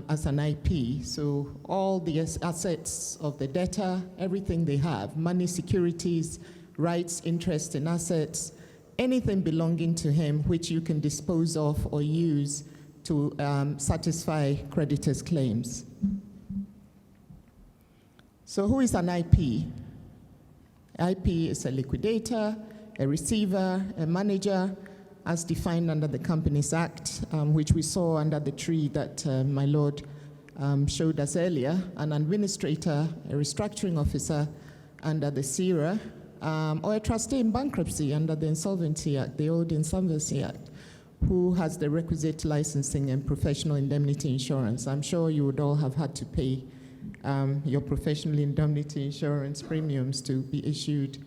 as an IP. So all the assets of the debtor, everything they have, money, securities, rights, interest in assets, anything belonging to him which you can dispose of or use to satisfy creditors' claims. So who is an IP? IP is a liquidator, a receiver, a manager, as defined under the Companies Act, which we saw under the tree that my Lord showed us earlier, an administrator, a restructuring officer under the SERA, or a trustee in bankruptcy under the Insolvency Act, the old Insolvency Act, who has the requisite licensing and professional indemnity insurance. I'm sure you would all have had to pay your professional indemnity insurance premiums to be issued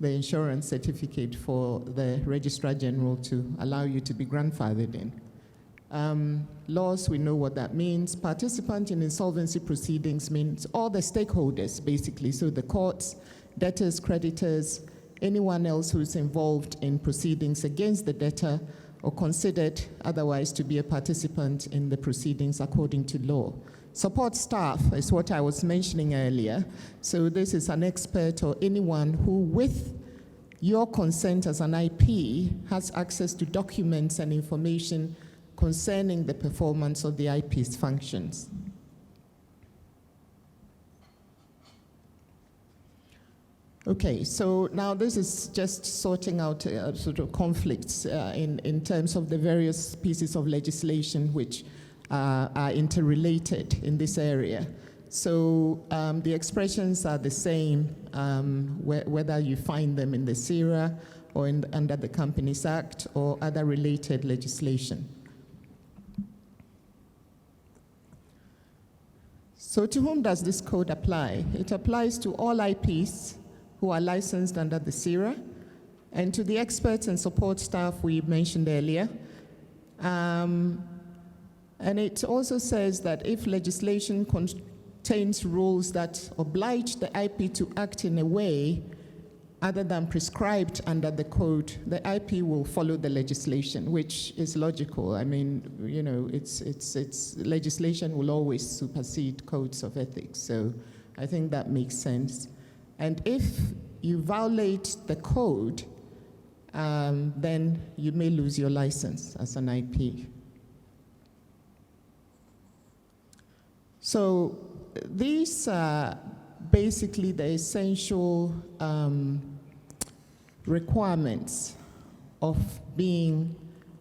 the insurance certificate for the Registrar General to allow you to be grandfathered in. Laws, we know what that means. Participant in insolvency proceedings means all the stakeholders, basically. So the courts, debtors, creditors, anyone else who's involved in proceedings against the debtor or considered otherwise to be a participant in the proceedings according to law. Support staff is what I was mentioning earlier. So this is an expert or anyone who, with your consent as an IP, has access to documents and information concerning the performance of the IP's functions. Okay, so now this is just sorting out sort of conflicts in terms of the various pieces of legislation which are interrelated in this area. So the expressions are the same whether you find them in the SERA or under the Companies Act or other related legislation. So to whom does this code apply? It applies to all IPs who are licensed under the SERA and to the experts and support staff we mentioned earlier. And it also says that if legislation contains rules that oblige the IP to act in a way other than prescribed under the code, the IP will follow the legislation, which is logical. I mean, it's legislation will always supersede codes of ethics. So I think that makes sense. And if you violate the code, then you may lose your license as an IP. So these are basically the essential requirements of being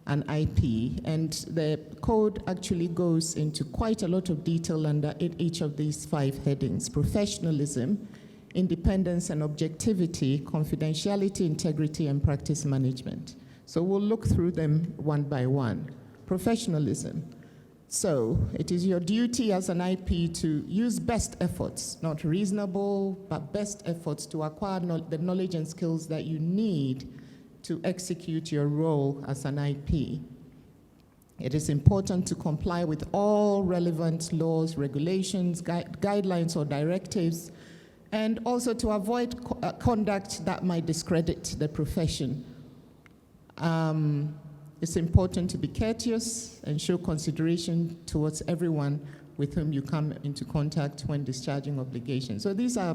an IP, and the code actually goes into quite a lot of detail under each of these 5 headings: professionalism, independence and objectivity, confidentiality, integrity, and practice management. So we'll look through them one by one. Professionalism. So it is your duty as an IP to use best efforts, not reasonable, but best efforts to acquire the knowledge and skills that you need to execute your role as an IP. It is important to comply with all relevant laws, regulations, guidelines, or directives, and also to avoid conduct that might discredit the profession. It's important to be courteous and show consideration towards everyone with whom you come into contact when discharging obligations. So these are,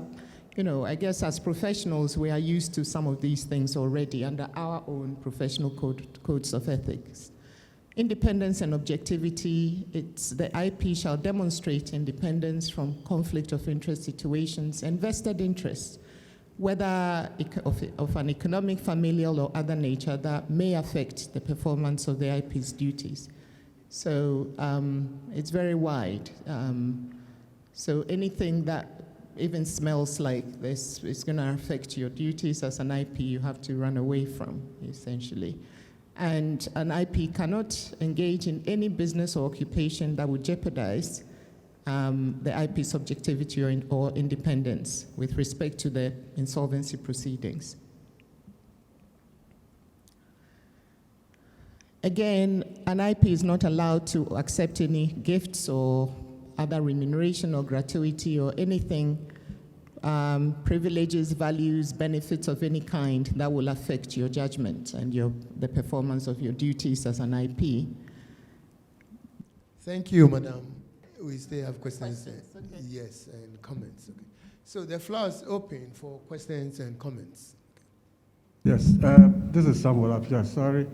I guess as professionals, we are used to some of these things already under our own professional codes of ethics. Independence and objectivity, the IP shall demonstrate independence from conflict of interest situations and vested interests, whether of an economic, familial, or other nature that may affect the performance of the IP's duties. So it's very wide. So anything that even smells like this is going to affect your duties as an IP, you have to run away from, essentially. And an IP cannot engage in any business or occupation that would jeopardize the IP subjectivity or independence with respect to the insolvency proceedings. Again, an IP is not allowed to accept any gifts or other remuneration or gratuity or anything, privileges, values, benefits of any kind that will affect your judgment and the performance of your duties as an IP. Thank you, Madam. We still have questions. Okay. Yes, and comments. Okay. So the floor is open for questions and comments. Yes, this is Samuel Apia. Sorry.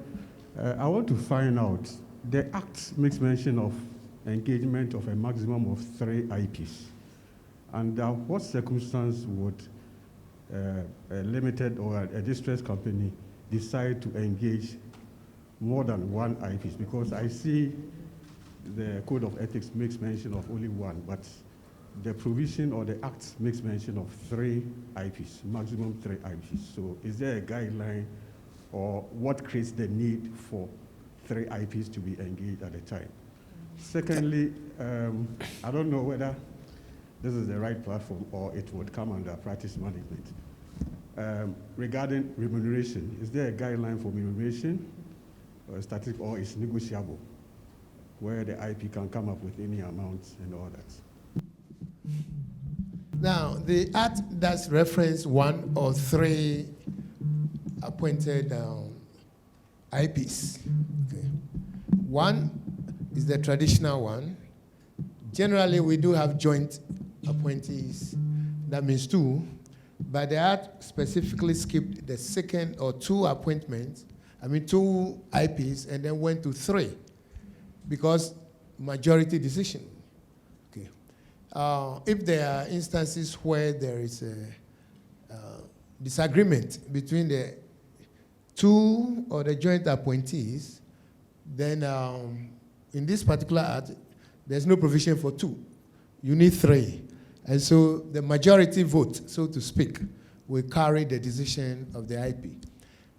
I want to find out, the Act makes mention of engagement of a maximum of 3 IPs. Under what circumstance would a limited or a distressed company decide to engage more than 1 IPs? Because I see the Code of Ethics makes mention of only 1, but the provision or the Act makes mention of 3 IPs, maximum 3 IPs. So is there a guideline or what creates the need for 3 IPs to be engaged at a time? Secondly, I don't know whether this is the right platform or it would come under practice management. Regarding remuneration, is there a guideline for remuneration or static, or is negotiable, where the IP can come up with any amounts and all that? Now, the Act does reference 1 or 3 appointed IPs. Okay. 1 is the traditional one. Generally, we do have joint appointees. That means 2. But the Act specifically skipped the second or 2 appointments, 2 IPs, and then went to 3 because majority decision. Okay. If there are instances where there is a disagreement between the 2 or the joint appointees, then in this particular Act, there's no provision for 2. You need 3. And so the majority vote, so to speak, will carry the decision of the IP.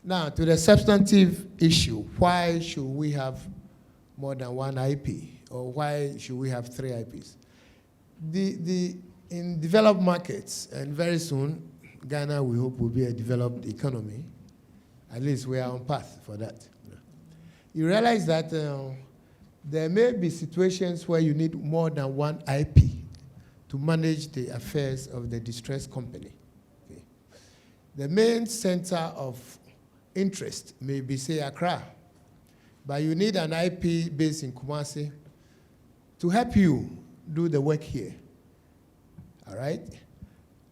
Now, to the substantive issue, why should we have more than 1 IP? Or why should we have 3 IPs? In developed markets, and very soon, Ghana, we hope, will be a developed economy. At least we are on path for that. You realize that there may be situations where you need more than 1 IP to manage the affairs of the distressed company. Okay. The main center of interest may be, say, Accra, but you need an IP based in Kumasi to help you do the work here. All right?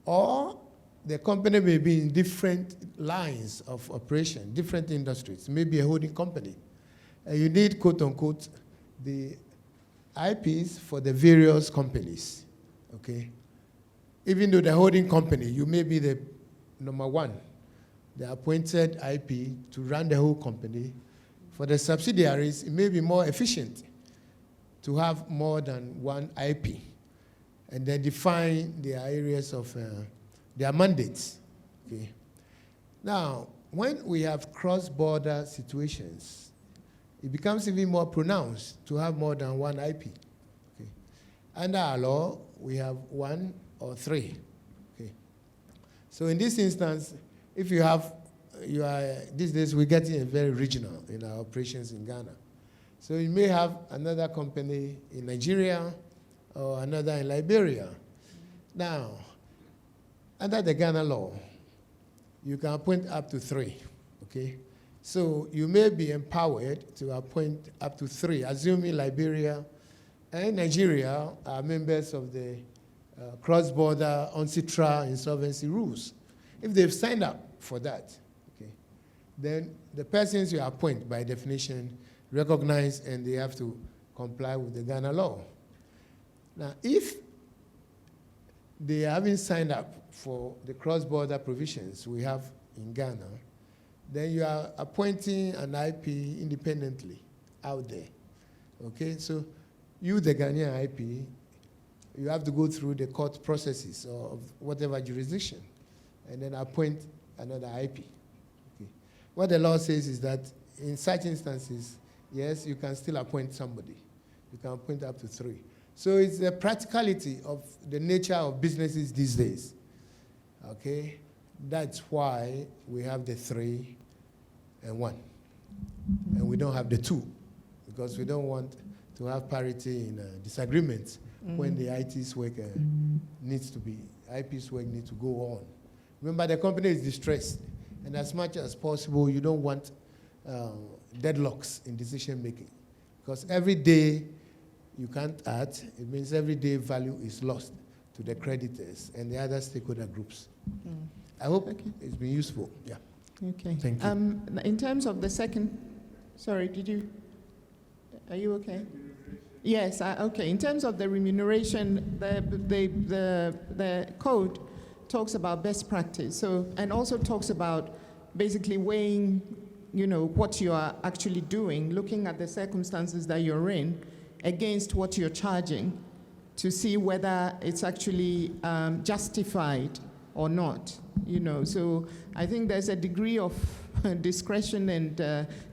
Or the company may be in different lines of operation, different industries, maybe a holding company. And you need, quote unquote, the IPs for the various companies, okay? Even though the holding company, you may be the number 1, the appointed IP to run the whole company. For the subsidiaries, it may be more efficient to have more than 1 IP and then define their areas of their mandates, okay? Now, when we have cross-border situations, it becomes even more pronounced to have more than 1 IP. Okay. Under our law, we have 1 or 3. Okay. So in this instance, if these days we're getting very regional in our operations in Ghana. So you may have another company in Nigeria or another in Liberia. Now, under the Ghana law, you can appoint up to 3, okay? So you may be empowered to appoint up to 3, assuming Liberia and Nigeria are members of the cross-border UNCITRAL insolvency rules. If they've signed up for that, okay, then the persons you appoint, by definition, recognize and they have to comply with the Ghana law. Now, if they haven't signed up for the cross-border provisions we have in Ghana, then you are appointing an IP independently out there. Okay, so you, the Ghanaian IP, you have to go through the court processes of whatever jurisdiction and then appoint another IP. Okay. What the law says is that in such instances, yes, you can still appoint somebody. You can appoint up to 3. So it's the practicality of the nature of businesses these days. Okay? That's why we have the 3 and 1. And we don't have the 2, because we don't want to have parity in disagreements when the IP's work needs to go on. Remember, the company is distressed, and as much as possible, you don't want deadlocks in decision making, because every day you can't add, it means every day value is lost to the creditors and the other stakeholder groups. I hope it's been useful. Yeah. Okay. Thank you. In terms of the second, sorry, are you okay? Yes, okay. In terms of the remuneration, the code talks about best practice, and also talks about basically weighing, what you are actually doing, looking at the circumstances that you're in against what you're charging to see whether it's actually justified or not. So I think there's a degree of discretion, and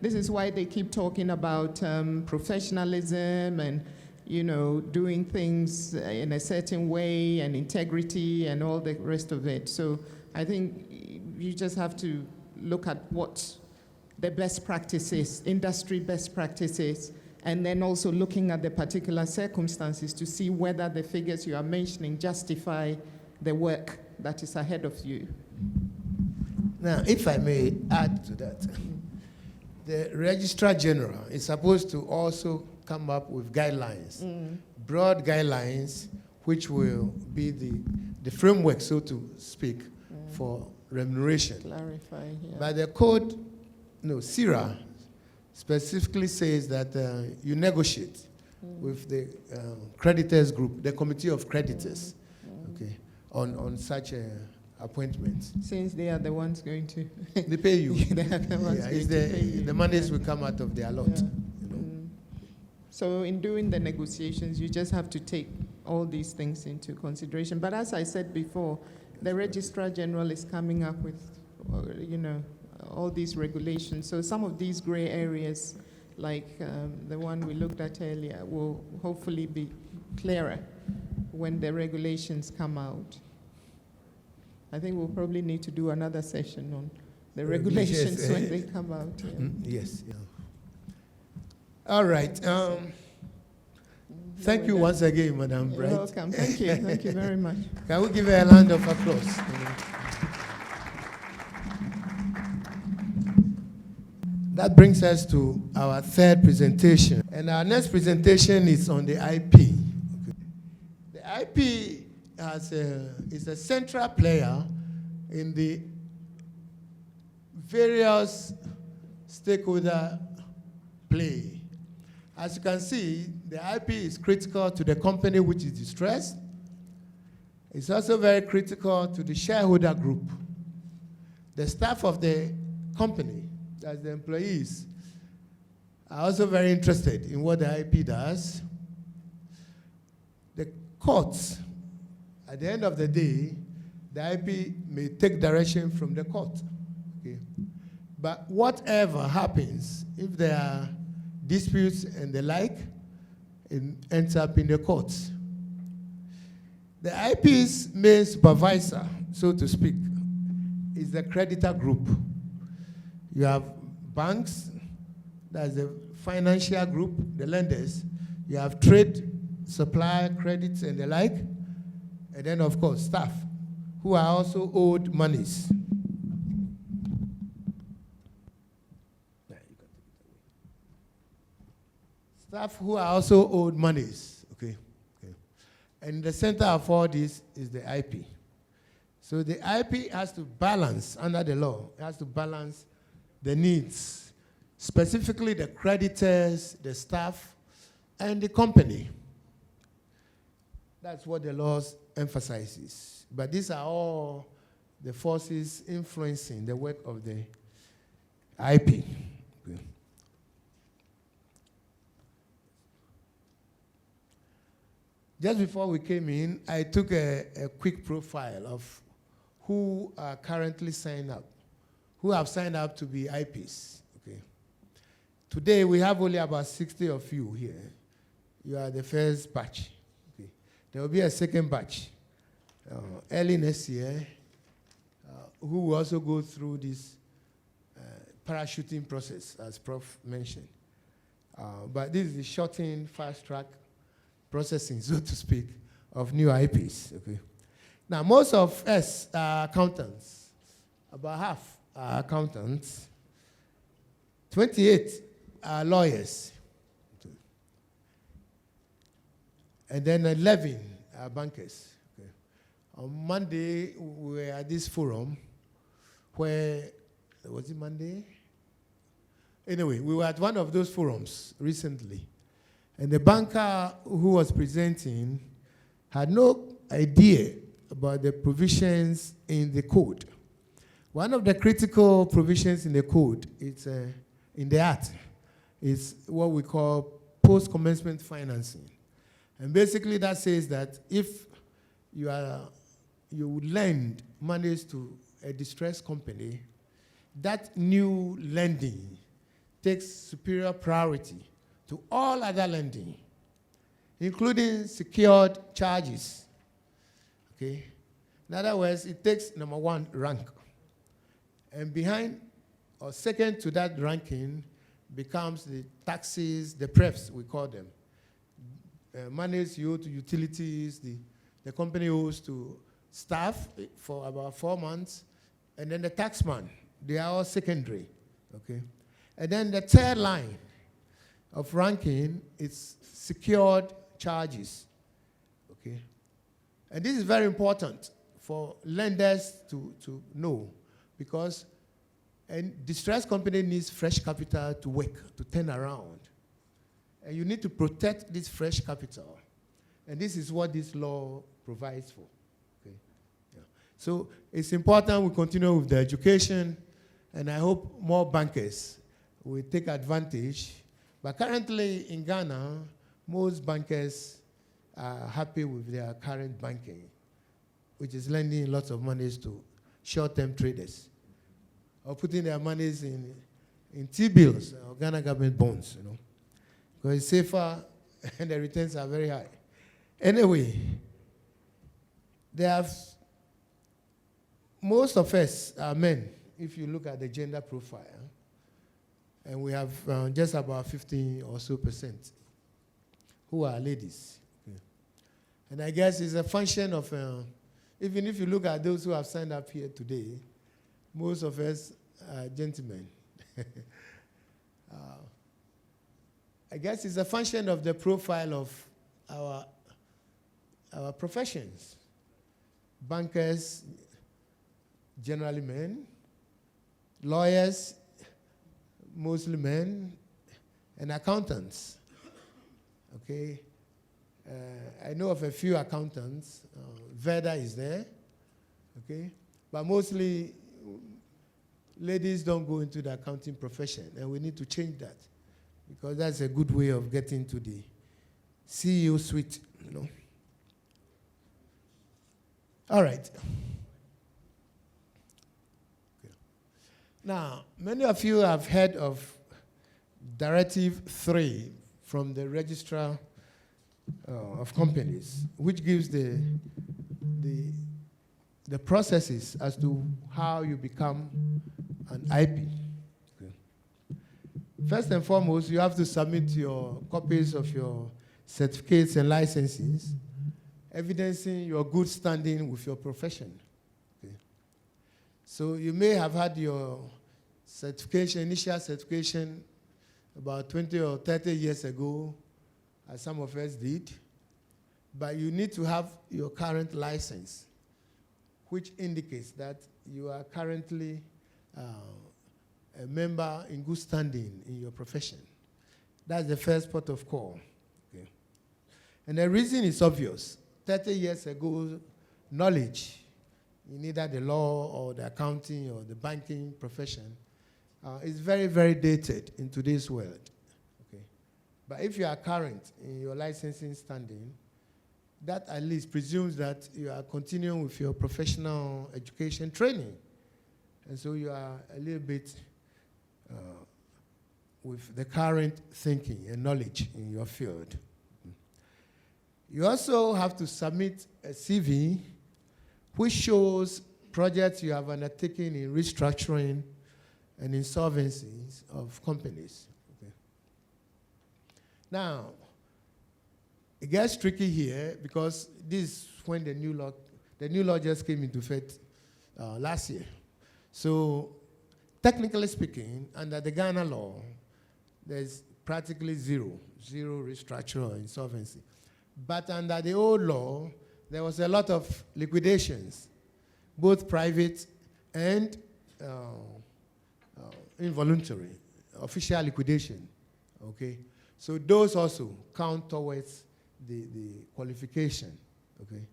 this is why they keep talking about professionalism and doing things in a certain way and integrity and all the rest of it. So I think you just have to look at what the best practices, industry best practices, and then also looking at the particular circumstances to see whether the figures you are mentioning justify the work that is ahead of you. Now, if I may add to that, the Registrar General is supposed to also come up with guidelines, broad guidelines, which will be the framework, so to speak, for remuneration. Clarify, yeah. But the code, CIRA, specifically says that you negotiate with the creditors group, the committee of creditors, okay, on such appointments. Since they are the ones going to... They pay you. They are the ones going to pay you. The monies will come out of their lot. Yeah. So in doing the negotiations, you just have to take all these things into consideration. But as I said before, the Registrar General is coming up with, all these regulations. So some of these gray areas, like the one we looked at earlier, will hopefully be clearer when the regulations come out. I think we'll probably need to do another session on the regulations when they come out. Yeah. Yes. Yeah. All right. Thank you once again, Madam Bright. You're welcome. Thank you. Thank you very much. Can we give her a round of applause? That brings us to our third presentation. And our next presentation is on the IP. Okay. The IP is a central player in the various stakeholder play. As you can see, the IP is critical to the company which is distressed. It's also very critical to the shareholder group. The staff of the company, that's the employees, are also very interested in what the IP does. The courts, at the end of the day, the IP may take direction from the court. Okay? But whatever happens, if there are disputes and the like, it ends up in the courts. The IP's main supervisor, so to speak, is the creditor group. You have banks, that's the financial group, the lenders. You have trade, supply, credits, and the like. And then, of course, staff, who are also owed monies. Staff who are also owed monies, okay? And the center of all this is the IP. So the IP has to balance, under the law, it has to balance the needs, specifically the creditors, the staff, and the company. That's what the law emphasizes. But these are all the forces influencing the work of the IP. Okay. just before we came in, I took a quick profile of who are currently signed up, who have signed up to be IPs. Okay. Today, we have only about 60 of you here. You are the first batch. Okay. There will be a second batch early next year who will also go through this parachuting process, as Prof mentioned. But this is the shortened, fast-track processing, so to speak, of new IPs. Okay. Now, most of us are accountants. About half are accountants. 28 are lawyers. Okay. And then 11 are bankers. Okay. On Monday, we were at this forum where, was it Monday? Anyway, we were at one of those forums recently. And the banker who was presenting had no idea about the provisions in the code. One of the critical provisions in the code, it's in the Act, is what we call post-commencement financing. And basically that says that if you lend monies to a distressed company, that new lending takes superior priority to all other lending, including secured charges. Okay? In other words, it takes number one rank. And behind or second to that ranking becomes the taxes, the prefs, we call them. Monies you owe to utilities, the company owes to staff for about 4 months, and then the taxman. They are all secondary. Okay? And then the third line of ranking is secured charges. Okay? And this is very important for lenders to know, because a distressed company needs fresh capital to work, to turn around. And you need to protect this fresh capital. And this is what this law provides for. Okay? Yeah. So it's important we continue with the education, and I hope more bankers will take advantage. But currently in Ghana, most bankers are happy with their current banking, which is lending lots of monies to short-term traders, or putting their monies in T-bills or Ghana government bonds, you know, because it's safer and the returns are very high. Anyway, most of us are men, if you look at the gender profile, and we have just about 15% or so who are ladies. Okay. And I guess it's a function of, even if you look at those who have signed up here today, most of us are gentlemen. I guess it's a function of the profile of our professions. Bankers, generally men. Lawyers, mostly men. And accountants. Okay? I know of a few accountants. Veda is there. Okay? But mostly, ladies don't go into the accounting profession, and we need to change that, because that's a good way of getting to the CEO suite, you know. All right. Okay. Now, many of you have heard of Directive 3 from the Registrar of Companies, which gives the processes as to how you become an IP. Okay. First and foremost, you have to submit your copies of your certificates and licenses, evidencing your good standing with your profession. Okay. So you may have had your certification, initial certification, about 20 or 30 years ago, as some of us did, but you need to have your current license, which indicates that you are currently a member in good standing in your profession. That's the first port of call. Okay. And the reason is obvious. 30 years ago, knowledge in either the law or the accounting or the banking profession is very, very dated in today's world. Okay. But if you are current in your licensing standing, that at least presumes that you are continuing with your professional education training. And so you are a little bit with the current thinking and knowledge in your field. You also have to submit a CV which shows projects you have undertaken in restructuring and insolvencies of companies. Okay. Now, it gets tricky here because this is when the new law just came into effect last year. So, technically speaking, under the Ghana law, there's practically zero restructure or insolvency. But under the old law, there was a lot of liquidations, both private and involuntary, official liquidation, okay? So those also count towards the qualification, okay?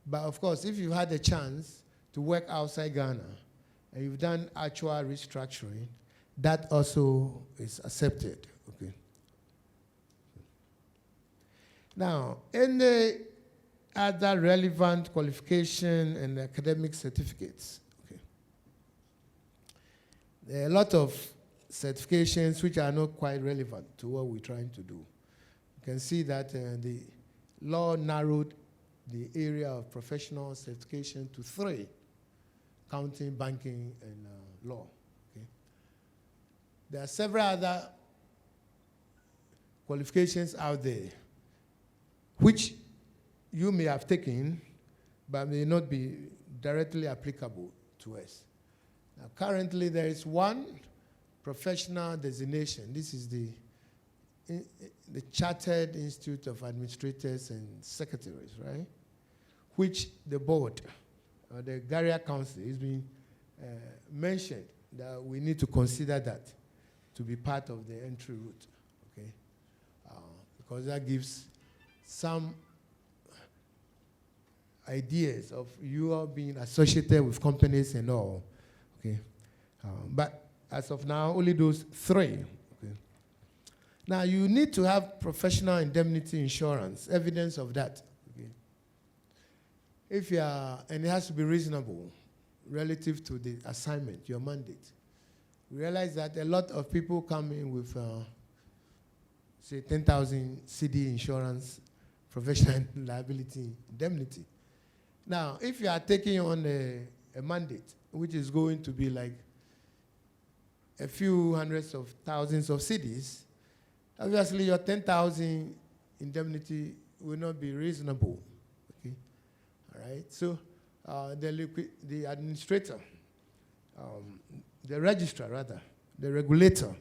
But of course, if you've had a chance to work outside Ghana and you've done actual restructuring, that also is accepted, okay? Now, any other relevant qualification and academic certificates, okay? There are a lot of certifications which are not quite relevant to what we're trying to do. You can see that the law narrowed the area of professional certification to 3, counting banking and law. Okay? There are several other qualifications out there which you may have taken but may not be directly applicable to us. Now, currently, there is one professional designation. This is the Chartered Institute of Administrators and Secretaries, right? Which the board, the Garia Council, has been mentioned that we need to consider that to be part of the entry route, okay? Because that gives some ideas of you all being associated with companies and all, okay? But as of now, only those 3, okay? Now, you need to have professional indemnity insurance, evidence of that, okay? If you are, and it has to be reasonable relative to the assignment, your mandate. We realize that a lot of people come in with, say, 10,000 CD insurance, professional liability indemnity. Now, if you are taking on a mandate, which is going to be like a few hundreds of thousands of CDs, obviously your 10,000 indemnity will not be reasonable, okay? All right, so the administrator, the registrar rather, the regulator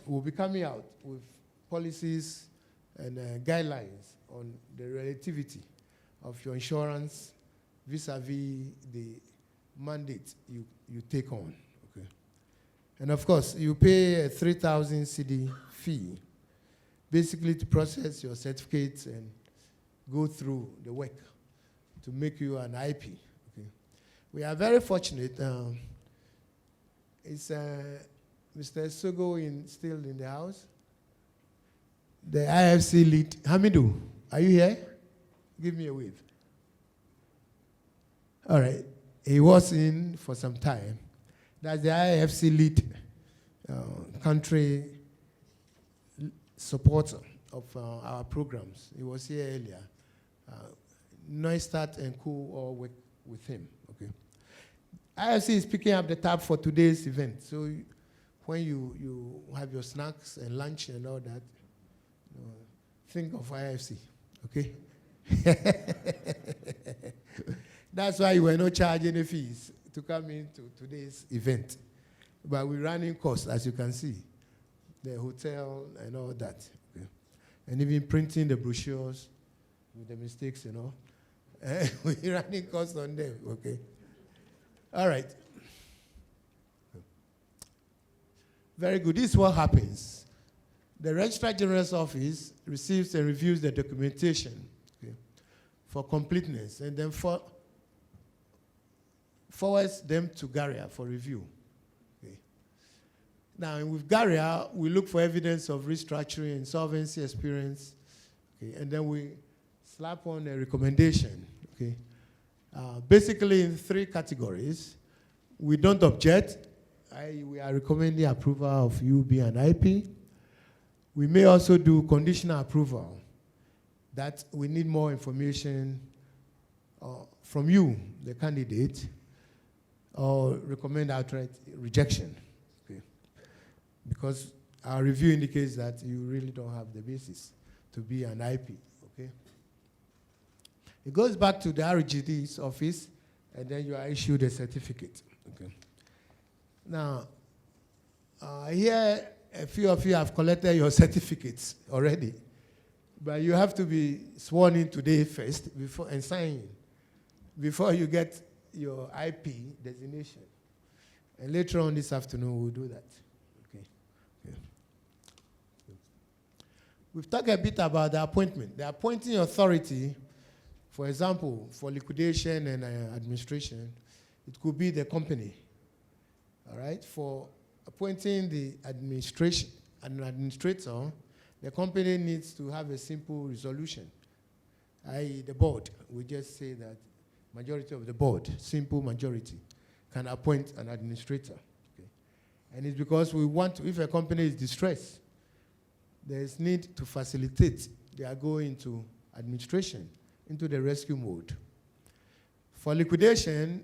will be coming out with policies and guidelines on the relativity of your insurance vis-a-vis the mandate you take on, okay? And of course, you pay a 3,000 CD fee, basically to process your certificates and go through the work to make you an IP, okay? We are very fortunate. Is Mr. Sogo still in the house? The IFC lead, Hamidou, are you here? Give me a wave. All right. He was in for some time. That's the IFC lead country supporter of our programs. He was here earlier. Neustat and Co. all work with him. Okay. IFC is picking up the tab for today's event. So when you have your snacks and lunch and all that, think of IFC. Okay. That's why you were not charging any fees to come into today's event. But we're running costs, as you can see, the hotel and all that. Okay. And even printing the brochures with the mistakes, you know. We're running costs on them, okay? All right. Very good. This is what happens. The Registrar General's Office receives and reviews the documentation, okay, for completeness, and then forwards them to Garia for review. Okay. Now, with Garia, we look for evidence of restructuring, insolvency experience, okay, and then we slap on a recommendation, okay? Basically in 3 categories. We don't object. We are recommending approval of you being an IP. We may also do conditional approval, that we need more information from you, the candidate, or recommend outright rejection, okay? Because our review indicates that you really don't have the basis to be an IP, okay? It goes back to the RGD's office, and then you are issued a certificate, okay? Now, here a few of you have collected your certificates already, but you have to be sworn in today first and sign in before you get your IP designation. And later on this afternoon, we'll do that. Okay. Yeah. We've talked a bit about the appointment. The appointing authority, for example, for liquidation and administration, it could be the company. All right? For appointing the administrator, the company needs to have a simple resolution, i.e. the board. We just say that majority of the board, simple majority, can appoint an administrator. Okay? And it's because we want to, if a company is distressed, there is need to facilitate their going into administration, into the rescue mode. For liquidation,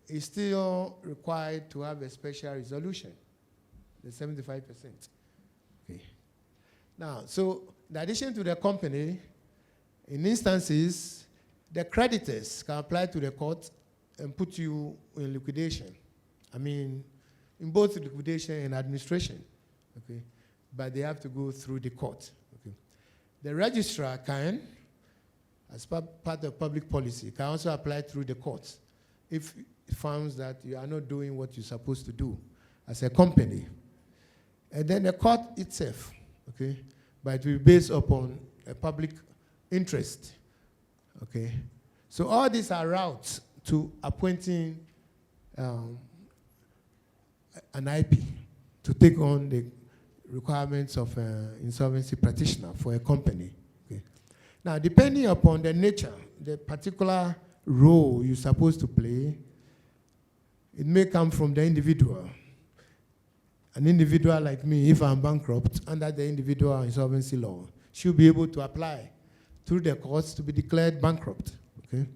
it's still required to have a special resolution, the 75%. Okay. Now, so in addition to the company, in instances, the creditors can apply to the court and put you in liquidation. I mean, in both liquidation and administration, okay? But they have to go through the court, okay? The registrar can, as part of public policy, can also apply through the courts if it finds that you are not doing what you're supposed to do as a company. And then the court itself, okay? But it will be based upon a public interest, okay? So all these are routes to appointing an IP to take on the requirements of an insolvency practitioner for a company. Okay. Now, depending upon the nature, the particular role you're supposed to play, it may come from the individual. An individual like me, if I'm bankrupt, under the individual insolvency law, should be able to apply through the courts to be declared bankrupt. Okay?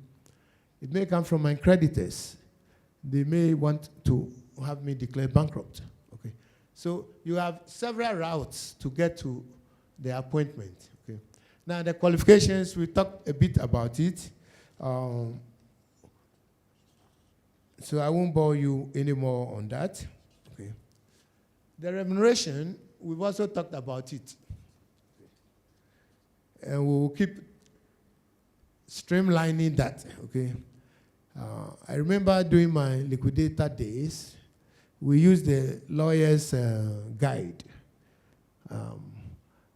It may come from my creditors. They may want to have me declared bankrupt. Okay? So you have several routes to get to the appointment. Okay? Now the qualifications, we talked a bit about it. So I won't bore you anymore on that. Okay? The remuneration, we've also talked about it. And we'll keep streamlining that, okay? I remember during my liquidator days, we used the lawyer's guide.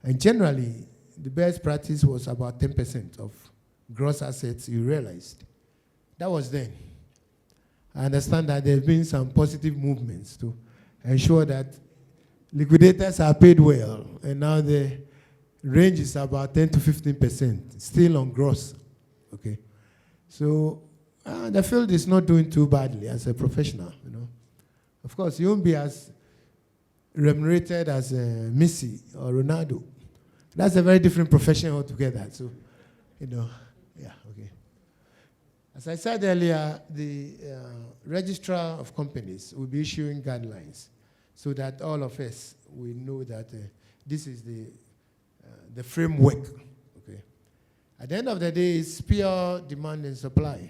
And generally, the best practice was about 10% of gross assets you realized. That was then. I understand that there's been some positive movements to ensure that liquidators are paid well, and now the range is about 10 to 15%, still on gross, okay? So the field is not doing too badly as a professional, you know. Of course, you won't be as remunerated as Messi or Ronaldo. That's a very different profession altogether, so, you know, yeah, okay. As I said earlier, the registrar of companies will be issuing guidelines so that all of us will know that this is the framework, okay? At the end of the day, it's pure demand and supply.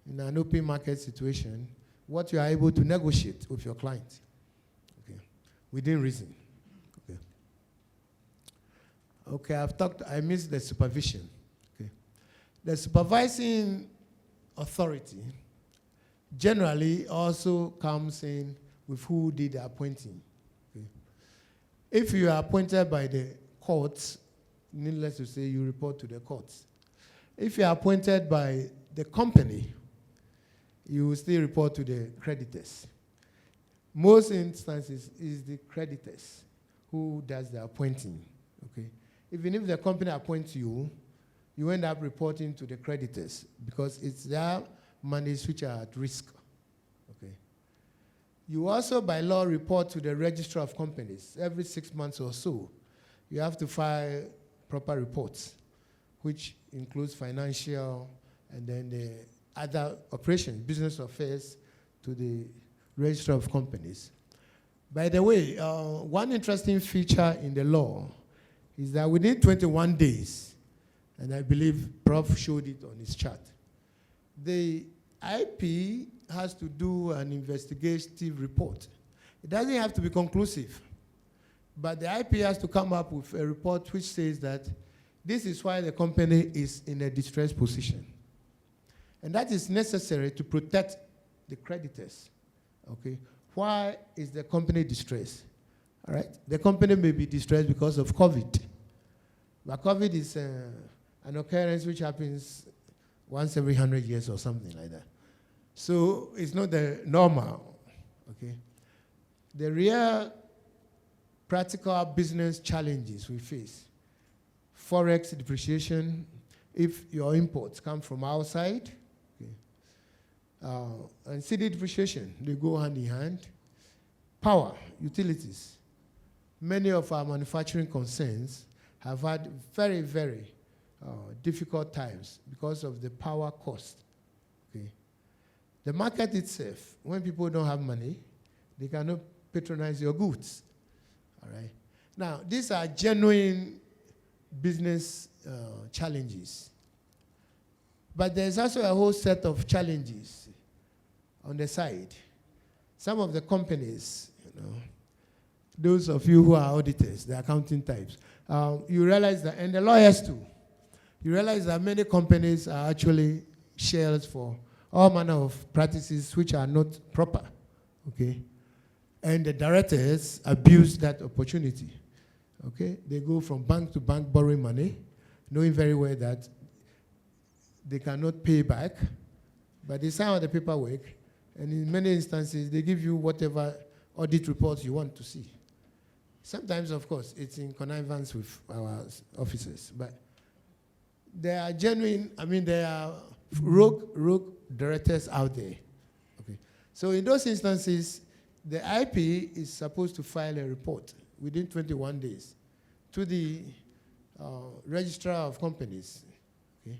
In an open market situation, what you are able to negotiate with your client, okay, within reason, okay? Okay, I missed the supervision, okay? The supervising authority generally also comes in with who did the appointing, okay? If you are appointed by the courts, needless to say, you report to the courts. If you are appointed by the company, you will still report to the creditors. Most instances, is the creditors who does the appointing, okay? Even if the company appoints you, you end up reporting to the creditors because it's their monies which are at risk. Okay. You also, by law, report to the Registrar of Companies every 6 months or so. You have to file proper reports, which includes financial and then the other operations, business affairs, to the Registrar of Companies. By the way, one interesting feature in the law is that within 21 days, and I believe Prof showed it on his chart, the IP has to do an investigative report. It doesn't have to be conclusive, but the IP has to come up with a report which says that this is why the company is in a distressed position. And that is necessary to protect the creditors. Okay? Why is the company distressed? All right? The company may be distressed because of COVID. But COVID is an occurrence which happens once every 100 years or something like that. So it's not the normal. Okay? The real practical business challenges we face: forex depreciation, if your imports come from outside, and city depreciation, they go hand in hand. Power, utilities. Many of our manufacturing concerns have had very, very difficult times because of the power cost. Okay. The market itself, when people don't have money, they cannot patronize your goods. All right. Now, these are genuine business challenges. But there's also a whole set of challenges on the side. Some of the companies, those of you who are auditors, the accounting types, you realize that, and the lawyers too, you realize that many companies are actually shells for all manner of practices which are not proper, okay? And the directors abuse that opportunity, okay? They go from bank to bank borrowing money, knowing very well that they cannot pay back, but they sign all the paperwork, and in many instances, they give you whatever audit reports you want to see. Sometimes, of course, it's in connivance with our officers, but there are genuine, there are rogue directors out there. Okay. So in those instances, the IP is supposed to file a report within 21 days to the Registrar of Companies, okay,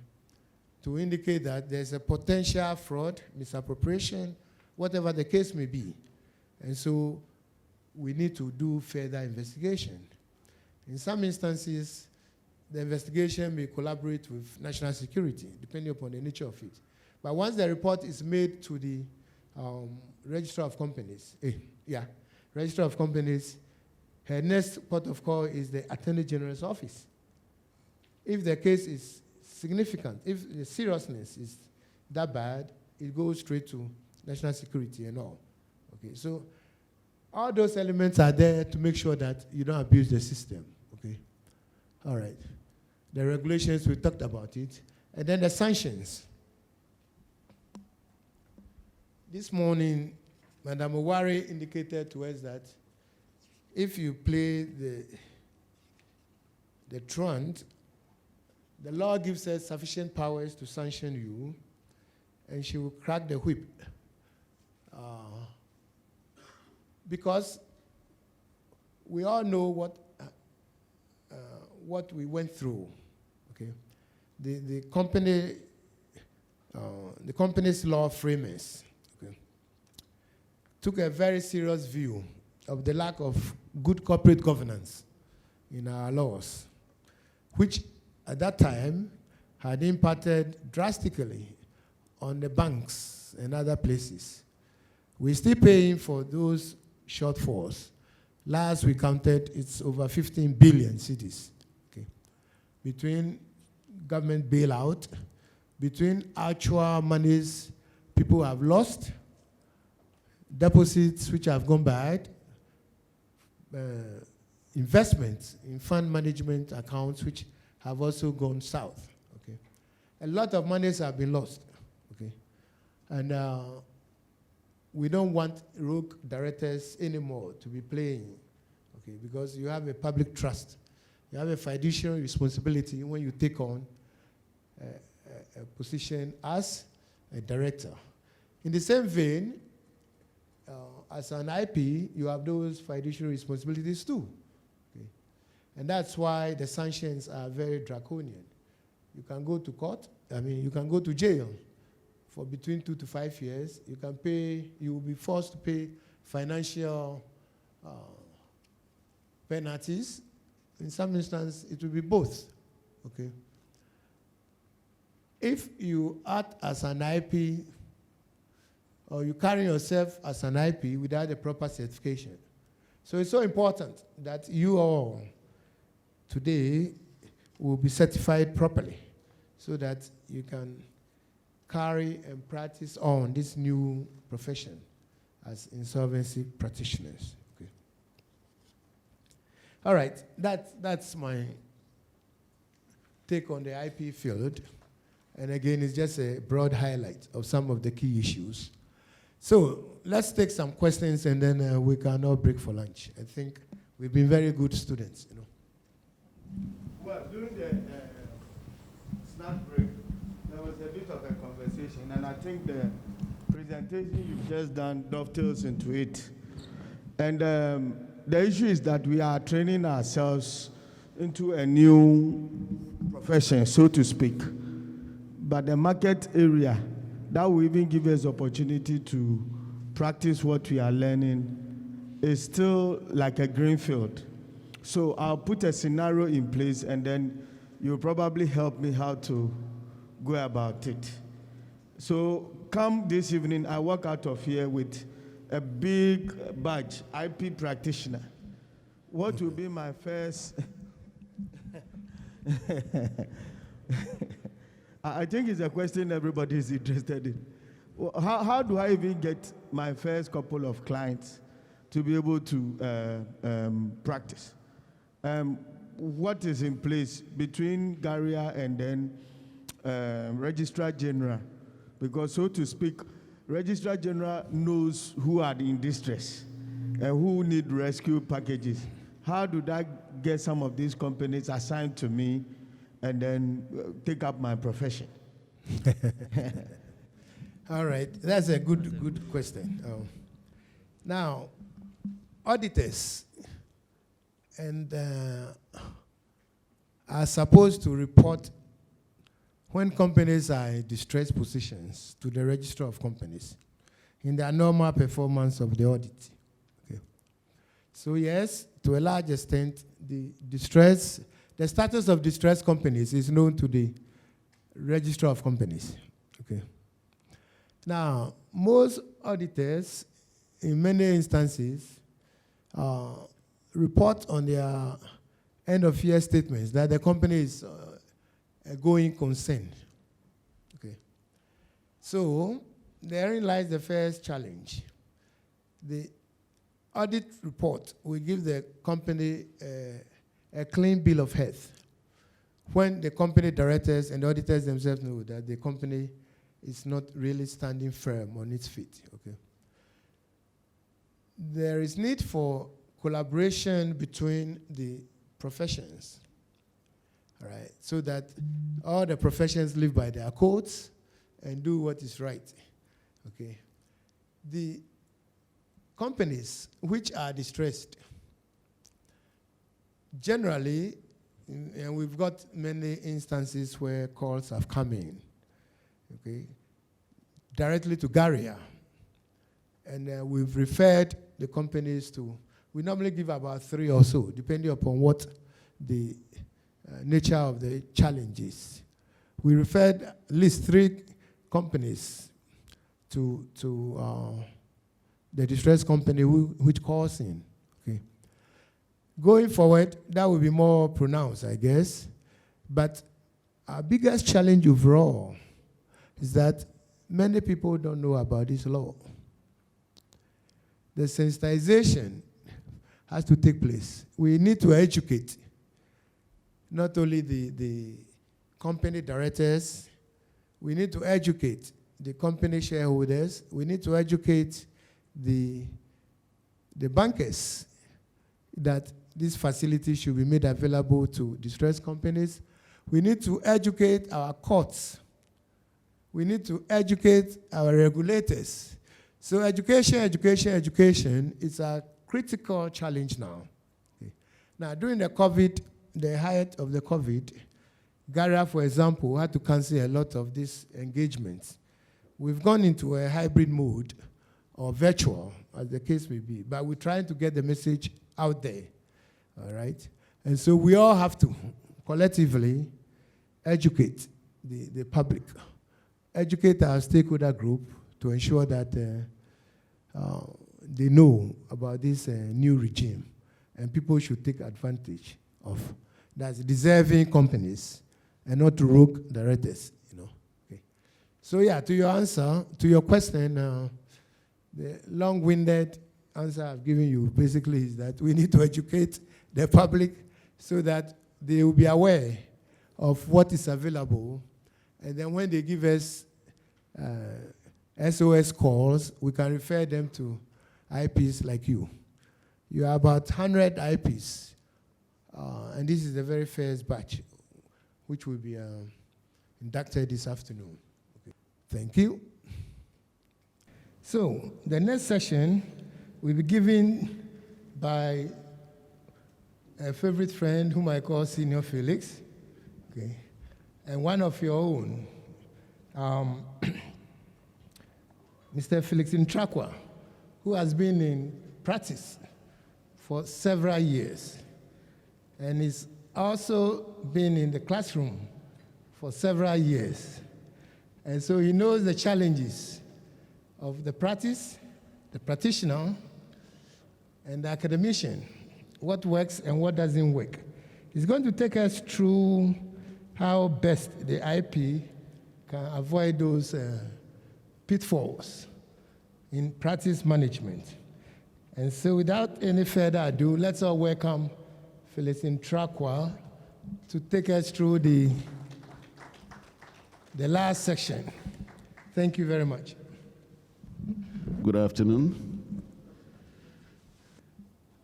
to indicate that there's a potential fraud, misappropriation, whatever the case may be. And so we need to do further investigation. In some instances, the investigation may collaborate with national security, depending upon the nature of it. But once the report is made to the Registrar of Companies, Registrar of Companies, her next port of call is the Attorney General's office. If the case is significant, if the seriousness is that bad, it goes straight to national security and all. Okay, so all those elements are there to make sure that you don't abuse the system. Okay, all right. The regulations, we talked about it. And then the sanctions. This morning, Madam Owari indicated to us that if you play the truant, the law gives us sufficient powers to sanction you, and she will crack the whip. Because we all know what we went through. Okay, the company's law framers, okay, took a very serious view of the lack of good corporate governance in our laws, which at that time had impacted drastically on the banks and other places. We're still paying for those shortfalls. Last we counted, it's over 15 billion cedis, okay, between government bailout, between actual monies people have lost, deposits which have gone bad, investments in fund management accounts which have also gone south. Okay, a lot of monies have been lost. Okay, and we don't want rogue directors anymore to be playing. Okay, because you have a public trust, you have a fiduciary responsibility when you take on a position as a director. In the same vein, as an IP, you have those fiduciary responsibilities too. Okay? And that's why the sanctions are very draconian. You can go to court, you can go to jail for between 2 to 5 years. You will be forced to pay financial penalties. In some instances, it will be both. Okay. If you act as an IP or you carry yourself as an IP without a proper certification. So it's so important that you all today will be certified properly so that you can carry and practice on this new profession as insolvency practitioners. Okay. All right, that's my take on the IP field. And again, it's just a broad highlight of some of the key issues. So let's take some questions and then we can all break for lunch. I think we've been very good students, you know. Well, during the snack break, there was a bit of a conversation, and I think the presentation you've just done dovetails into it. And the issue is that we are training ourselves into a new profession, so to speak. But the market area, that will even give us opportunity to practice what we are learning, is still like a greenfield. So I'll put a scenario in place, and then you'll probably help me how to go about it. So come this evening, I walk out of here with a big badge, IP practitioner. What will be my first... I think it's a question everybody is interested in. How do I even get my first couple of clients to be able to practice? What is in place between Garia and then Registrar General? Because, so to speak, Registrar General knows who are in distress and who need rescue packages. How do I get some of these companies assigned to me and then take up my profession? All right, that's a good question. Now, auditors and are supposed to report when companies are in distressed positions to the Register of Companies in their normal performance of the audit. Okay. So yes, to a large extent, the status of distressed companies is known to the Register of Companies. Okay. Now, most auditors, in many instances, report on their end-of-year statements that the company is a going concern. Okay. So, therein lies the first challenge. The audit report will give the company a clean bill of health when the company directors and the auditors themselves know that the company is not really standing firm on its feet. Okay. There is need for collaboration between the professions, all right, so that all the professions live by their codes and do what is right. Okay. The companies which are distressed, generally, and we've got many instances where calls have come in, okay, directly to Garia. And we've referred the companies to, we normally give about 3 or so, depending upon what the nature of the challenge is. We referred at least 3 companies to the distressed company which calls in. Okay. Going forward, that will be more pronounced, I guess. But our biggest challenge overall is that many people don't know about this law. The sensitization has to take place. We need to educate not only the company directors, we need to educate the company shareholders, we need to educate the bankers that this facility should be made available to distressed companies. We need to educate our courts. We need to educate our regulators. So education is a critical challenge now. Okay. Now, during the height of the COVID, Garia, for example, had to cancel a lot of these engagements. We've gone into a hybrid mode or virtual, as the case may be, but we're trying to get the message out there, all right? And so we all have to collectively educate the public, educate our stakeholder group to ensure that they know about this new regime, and people should take advantage of. That's deserving companies and not rogue directors, you know. Okay. So yeah, to your question, the long-winded answer I've given you basically is that we need to educate the public so that they will be aware of what is available, and then when they give us SOS calls, we can refer them to IPs like you. You are about 100 IPs, and this is the very first batch, which will be inducted this afternoon. Okay. Thank you. So the next session will be given by a favorite friend whom I call Senior Felix, okay, and one of your own, Mr. Felix Intrakwa, who has been in practice for several years and is also been in the classroom for several years. And so he knows the challenges of the practice, the practitioner, and the academician, what works and what doesn't work. He's going to take us through how best the IP can avoid those pitfalls in practice management. And so without any further ado, let's all welcome Felix Intrakwa to take us through the last section. Thank you very much. Good afternoon.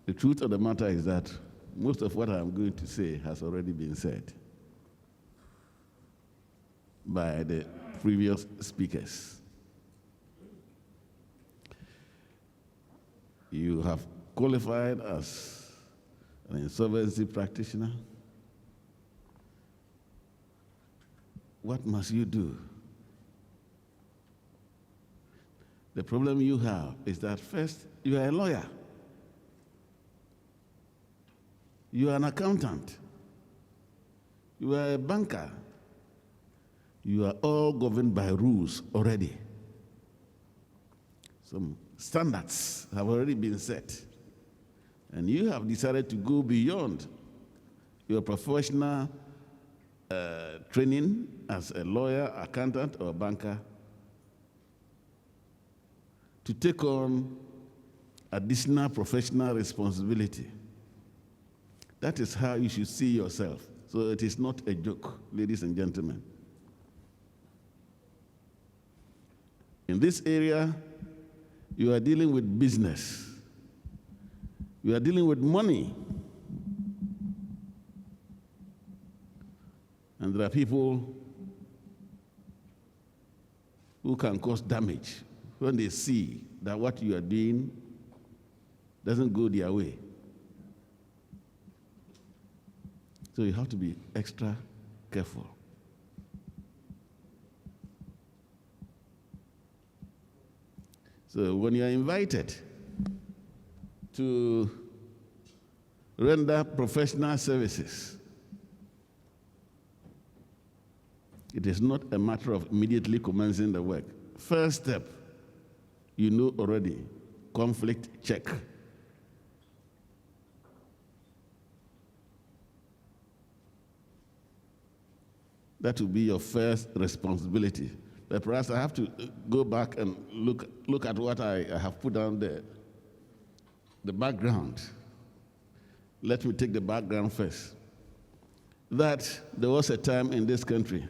The truth of the matter is that most of what I'm going to say has already been said by the previous speakers. You have qualified as an insolvency practitioner. What must you do? The problem you have is that first, you are a lawyer. You are an accountant. You are a banker. You are all governed by rules already. Some standards have already been set. And you have decided to go beyond your professional training as a lawyer, accountant, or banker to take on additional professional responsibility. That is how you should see yourself. So it is not a joke, ladies and gentlemen. In this area, you are dealing with business. You are dealing with money. And there are people who can cause damage when they see that what you are doing doesn't go their way. So you have to be extra careful. So when you are invited to render professional services, it is not a matter of immediately commencing the work. First step, you know already, conflict check. That will be your first responsibility. But perhaps I have to go back and look at what I have put down there. The background. Let me take the background first. That there was a time in this country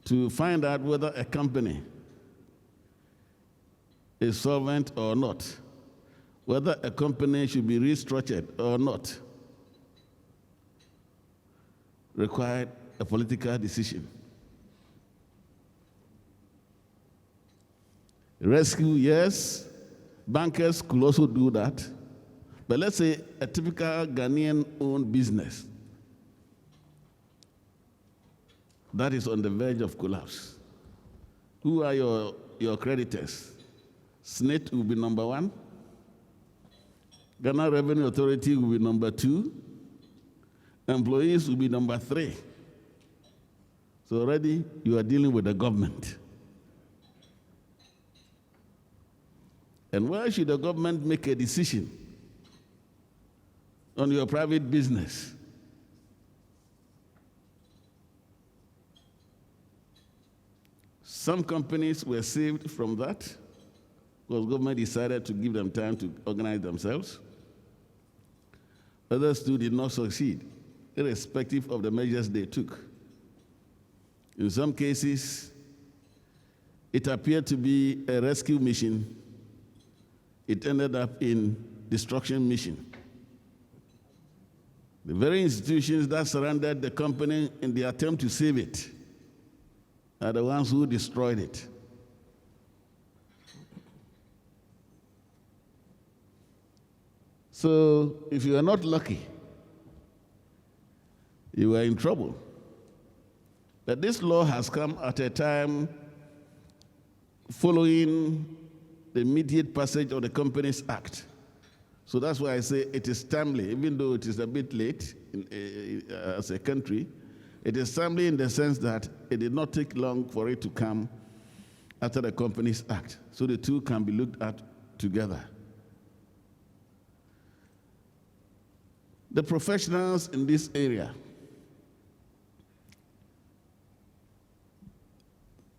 to find out whether a company is solvent or not, whether a company should be restructured or not, required a political decision. Rescue, yes. Bankers could also do that. But let's say a typical Ghanaian-owned business that is on the verge of collapse. Who are your creditors? SNIT will be number 1. Ghana Revenue Authority will be number 2. Employees will be number 3. So already you are dealing with the government. And why should the government make a decision on your private business? Some companies were saved from that because government decided to give them time to organize themselves. Others too did not succeed, irrespective of the measures they took. In some cases, it appeared to be a rescue mission. It ended up in destruction mission. The very institutions that surrounded the company in the attempt to save it are the ones who destroyed it. So if you are not lucky, you are in trouble. But this law has come at a time following the immediate passage of the Companies Act. So that's why I say it is timely, even though it is a bit late as a country. It is timely in the sense that it did not take long for it to come after the Companies Act. So the two can be looked at together. The professionals in this area,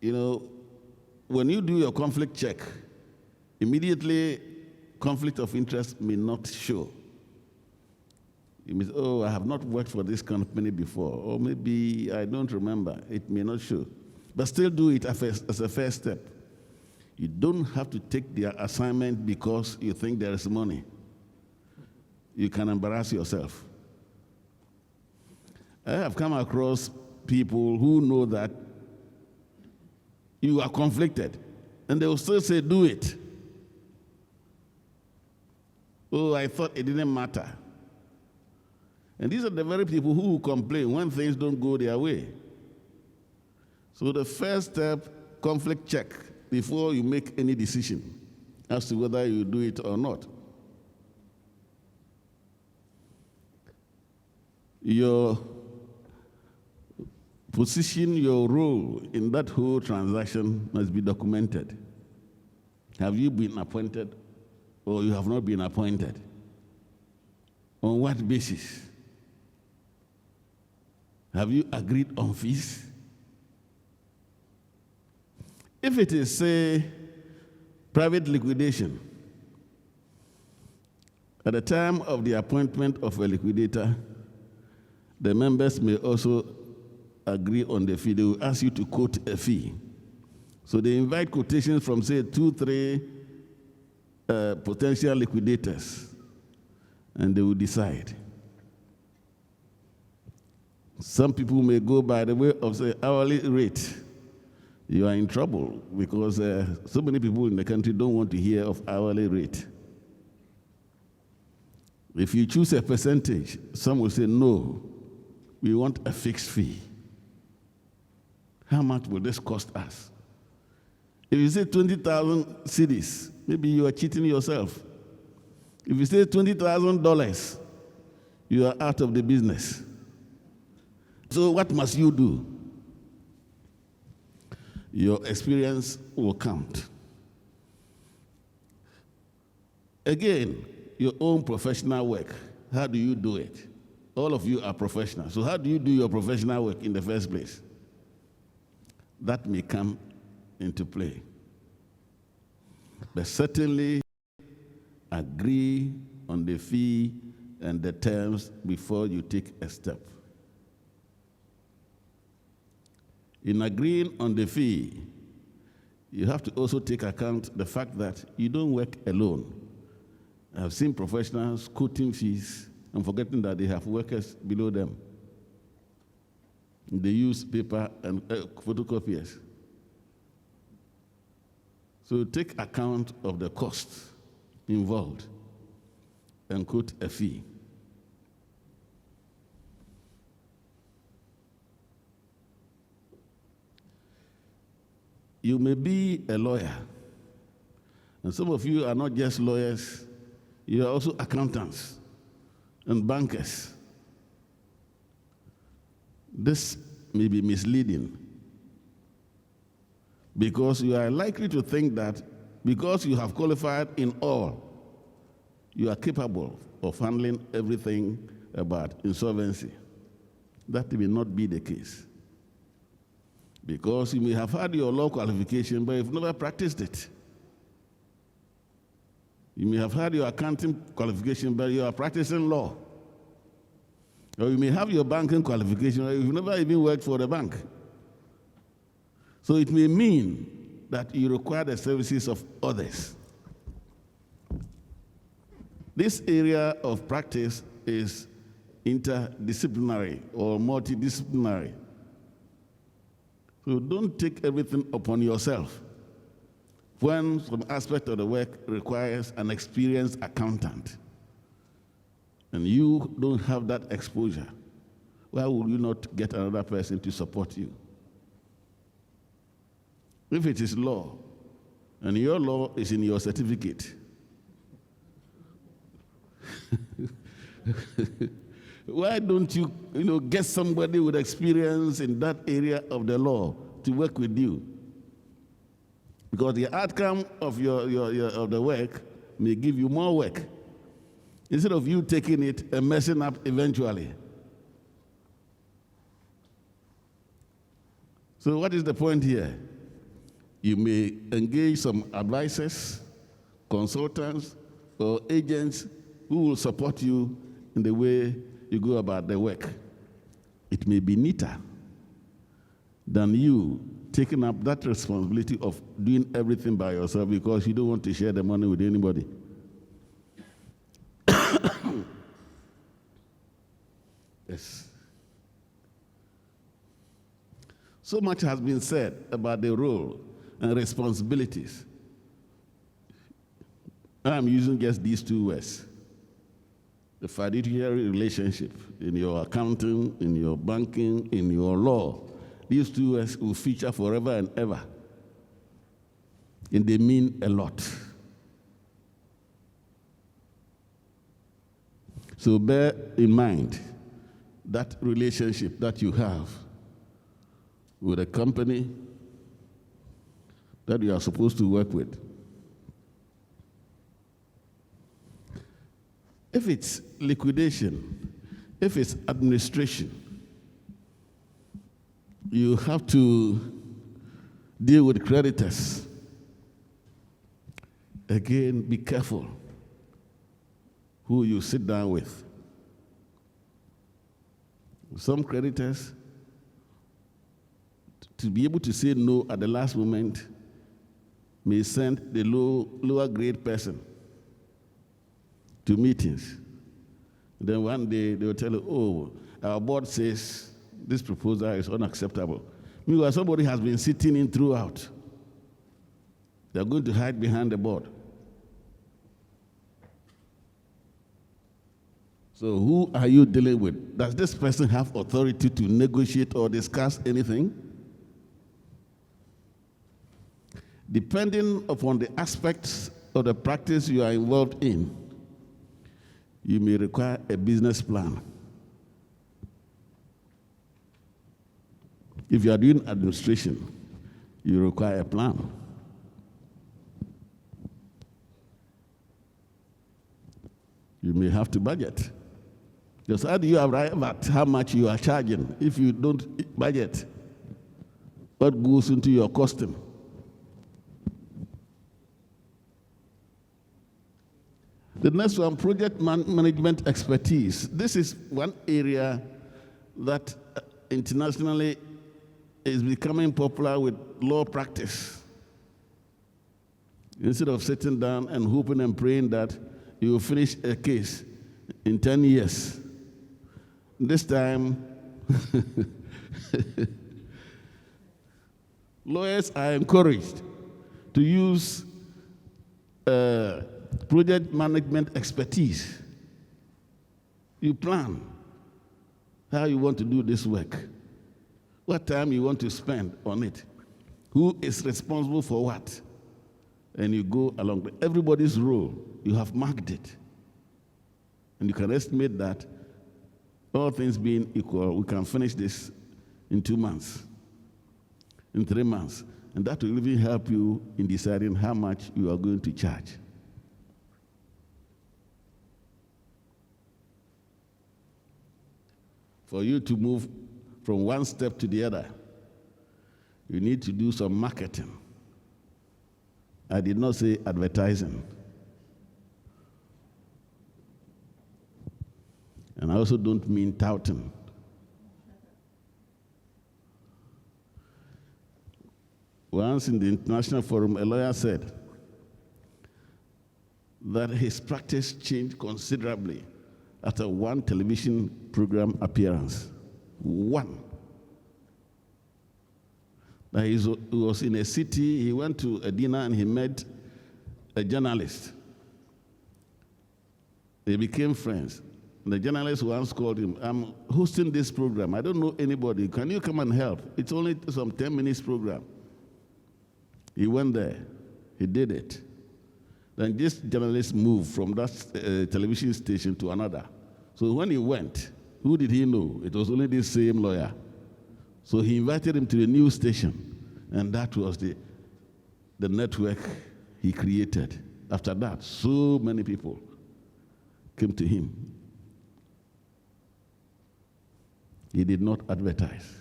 you know, when you do your conflict check, immediately conflict of interest may not show. You may say, oh, I have not worked for this company before, or maybe I don't remember. It may not show. But still do it as a first step. You don't have to take their assignment because you think there is money. You can embarrass yourself. I have come across people who know that you are conflicted, and they will still say, do it. Oh, I thought it didn't matter. And these are the very people who complain when things don't go their way. So the first step, conflict check before you make any decision as to whether you do it or not. Your position, your role in that whole transaction must be documented. Have you been appointed or you have not been appointed? On what basis? Have you agreed on fees? If it is, say, private liquidation, at the time of the appointment of a liquidator, the members may also agree on the fee. They will ask you to quote a fee. So they invite quotations from, say, 2, 3 potential liquidators, and they will decide. Some people may go by the way of, say, hourly rate. You are in trouble because so many people in the country don't want to hear of hourly rate. If you choose a percentage, some will say, no, we want a fixed fee. How much will this cost us? If you say 20,000 cedis, maybe you are cheating yourself. If you say $20,000, you are out of the business. So what must you do? Your experience will count. Again, your own professional work. How do you do it? All of you are professionals. So how do you do your professional work in the first place? That may come into play. But certainly agree on the fee and the terms before you take a step. In agreeing on the fee, you have to also take account the fact that you don't work alone. I've seen professionals quoting fees and forgetting that they have workers below them. They use paper and photocopiers. So take account of the cost involved and quote a fee. You may be a lawyer, and some of you are not just lawyers, you are also accountants and bankers. This may be misleading because you are likely to think that because you have qualified in all, you are capable of handling everything about insolvency. That may not be the case. Because you may have had your law qualification, but you've never practiced it. You may have had your accounting qualification, but you are practicing law. Or you may have your banking qualification, but you've never even worked for the bank. So it may mean that you require the services of others. This area of practice is interdisciplinary or multidisciplinary. So don't take everything upon yourself. When some aspect of the work requires an experienced accountant, and you don't have that exposure, why would you not get another person to support you? If it is law, and your law is in your certificate, why don't you, get somebody with experience in that area of the law to work with you? Because the outcome of of the work may give you more work, instead of you taking it and messing up eventually. So what is the point here? You may engage some advisors, consultants, or agents who will support you in the way you go about the work. It may be neater than you taking up that responsibility of doing everything by yourself because you don't want to share the money with anybody. Yes. So much has been said about the role and responsibilities. I'm using just these two words. The fiduciary relationship in your accounting, in your banking, in your law. These two words will feature forever and ever. And they mean a lot. So bear in mind that relationship that you have with a company that you are supposed to work with. If it's liquidation, if it's administration, you have to deal with creditors. Again, be careful who you sit down with. Some creditors, to be able to say no at the last moment, may send the lower grade person to meetings. Then one day they will tell you, oh, our board says this proposal is unacceptable. Meanwhile, somebody has been sitting in throughout. They're going to hide behind the board. So who are you dealing with? Does this person have authority to negotiate or discuss anything? Depending upon the aspects of the practice you are involved in, you may require a business plan. If you are doing administration, you require a plan. You may have to budget. Just how do you arrive at how much you are charging if you don't budget? What goes into your costing? The next one, project management expertise. This is one area that internationally is becoming popular with law practice. Instead of sitting down and hoping and praying that you will finish a case in 10 years, this time Lawyers are encouraged to use project management expertise. You plan how you want to do this work, what time you want to spend on it, who is responsible for what, and you go along with everybody's role. You have marked it. And you can estimate that, all things being equal, we can finish this in 2 months, in 3 months. And that will even help you in deciding how much you are going to charge. For you to move from one step to the other, you need to do some marketing. I did not say advertising. And I also don't mean touting. Once in the international forum, a lawyer said that his practice changed considerably after one television program appearance. One. That he was in a city, he went to a dinner and he met a journalist. They became friends. The journalist once called him, "I'm hosting this program. I don't know anybody. Can you come and help? It's only some 10 minutes program." He went there. He did it. Then this journalist moved from that television station to another. So when he went, who did he know? It was only this same lawyer. So he invited him to the news station, and that was the network he created. After that, so many people came to him. He did not advertise.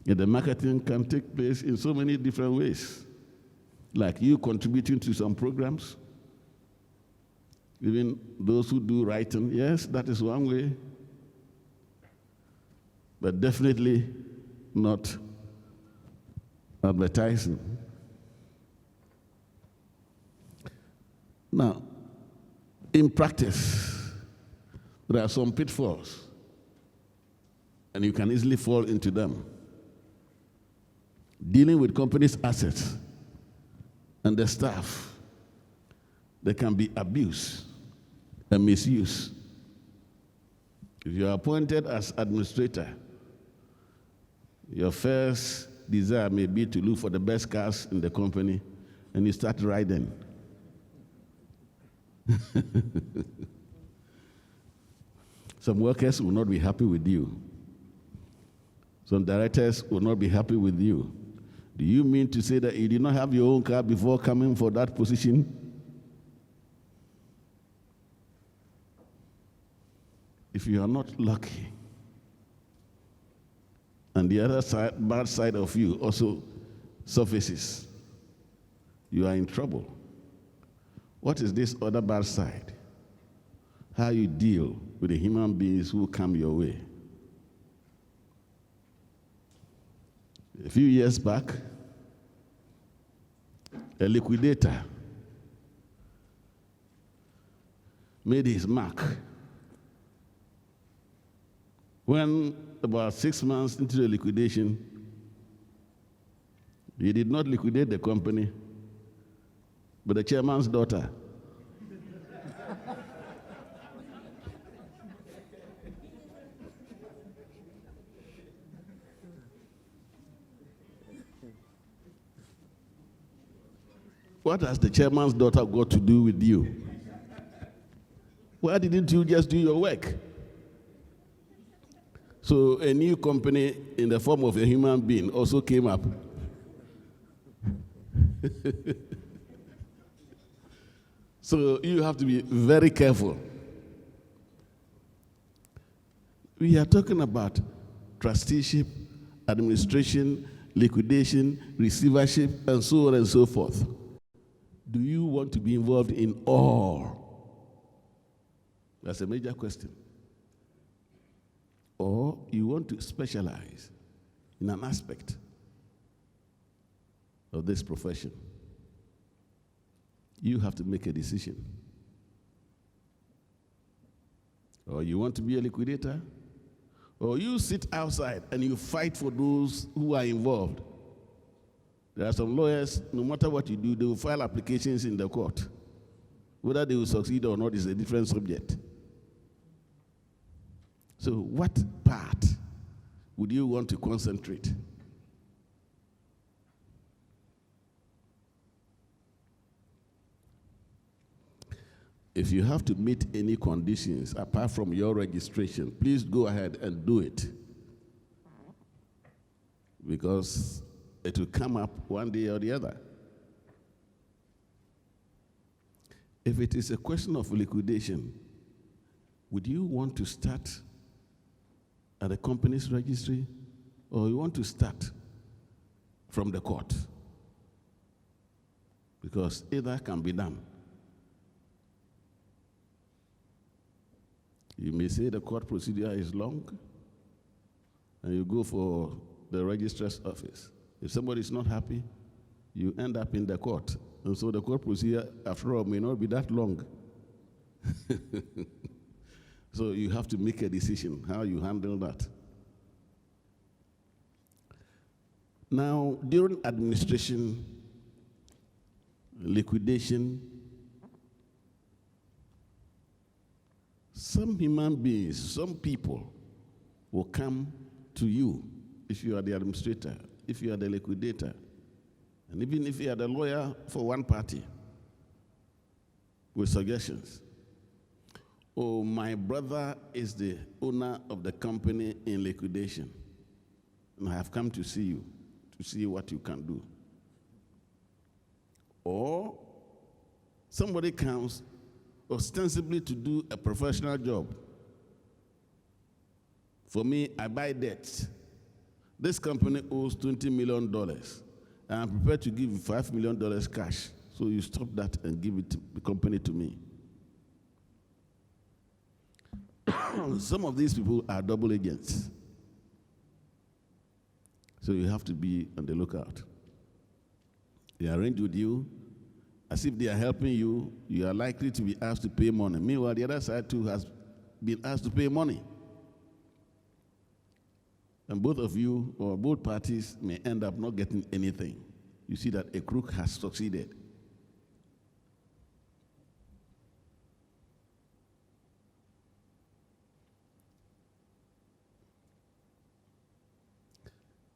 And the marketing can take place in so many different ways, like you contributing to some programs. Even those who do writing, yes, that is one way, but definitely not advertising. Now, in practice, there are some pitfalls, and you can easily fall into them. Dealing with companies' assets and the staff, there can be abuse and misuse. If you are appointed as administrator, your first desire may be to look for the best cars in the company, and you start riding. Some workers will not be happy with you. Some directors will not be happy with you. Do you mean to say that you did not have your own car before coming for that position? If you are not lucky, and the other side, bad side of you also surfaces, you are in trouble. What is this other bad side? How you deal with the human beings who come your way. A few years back, a liquidator made his mark. When about 6 months into the liquidation, he did not liquidate the company, but the chairman's daughter. What has the chairman's daughter got to do with you? Why didn't you just do your work? So a new company in the form of a human being also came up. So you have to be very careful. We are talking about trusteeship, administration, liquidation, receivership, and so on and so forth. Do you want to be involved in all? That's a major question. Or you want to specialize in an aspect of this profession. You have to make a decision. Or you want to be a liquidator, Or you sit outside and you fight for those who are involved. There are some lawyers, no matter what you do, they will file applications in the court. Whether they will succeed or not is a different subject. So what part would you want to concentrate? If you have to meet any conditions apart from your registration, please go ahead and do it. Because it will come up one day or the other. If it is a question of liquidation, would you want to start at the company's registry, or you want to start from the court? Because either can be done. You may say the court procedure is long, and you go for the registrar's office. If somebody is not happy, you end up in the court. And so the court procedure, after all, may not be that long. So you have to make a decision how you handle that. Now, during administration, liquidation, some human beings, some people will come to you if you are the administrator, if you are the liquidator, and even if you are the lawyer for one party, with suggestions. Oh, my brother is the owner of the company in liquidation, and I have come to see you to see what you can do. Or somebody comes ostensibly to do a professional job. For me, I buy debts. This company owes $20 million, and I'm prepared to give you $5 million cash. So you stop that and give the company to me. Some of these people are double agents. So you have to be on the lookout. They arrange with you. As if they are helping you, you are likely to be asked to pay money. Meanwhile, the other side too has been asked to pay money. And both of you, or both parties, may end up not getting anything. You see that a crook has succeeded.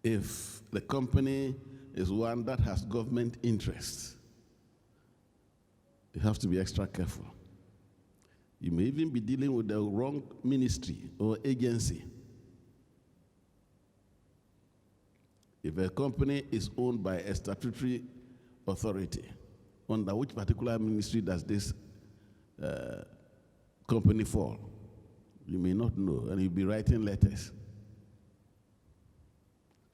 If the company is one that has government interests, you have to be extra careful. You may even be dealing with the wrong ministry or agency. If a company is owned by a statutory authority, under which particular ministry does this company fall? You may not know, and you'll be writing letters.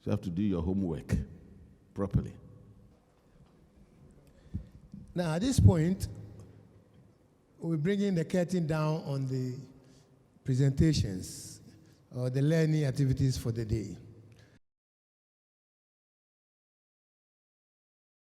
So you have to do your homework properly. Now, at this point, we're bringing the curtain down on the presentations or the learning activities for the day.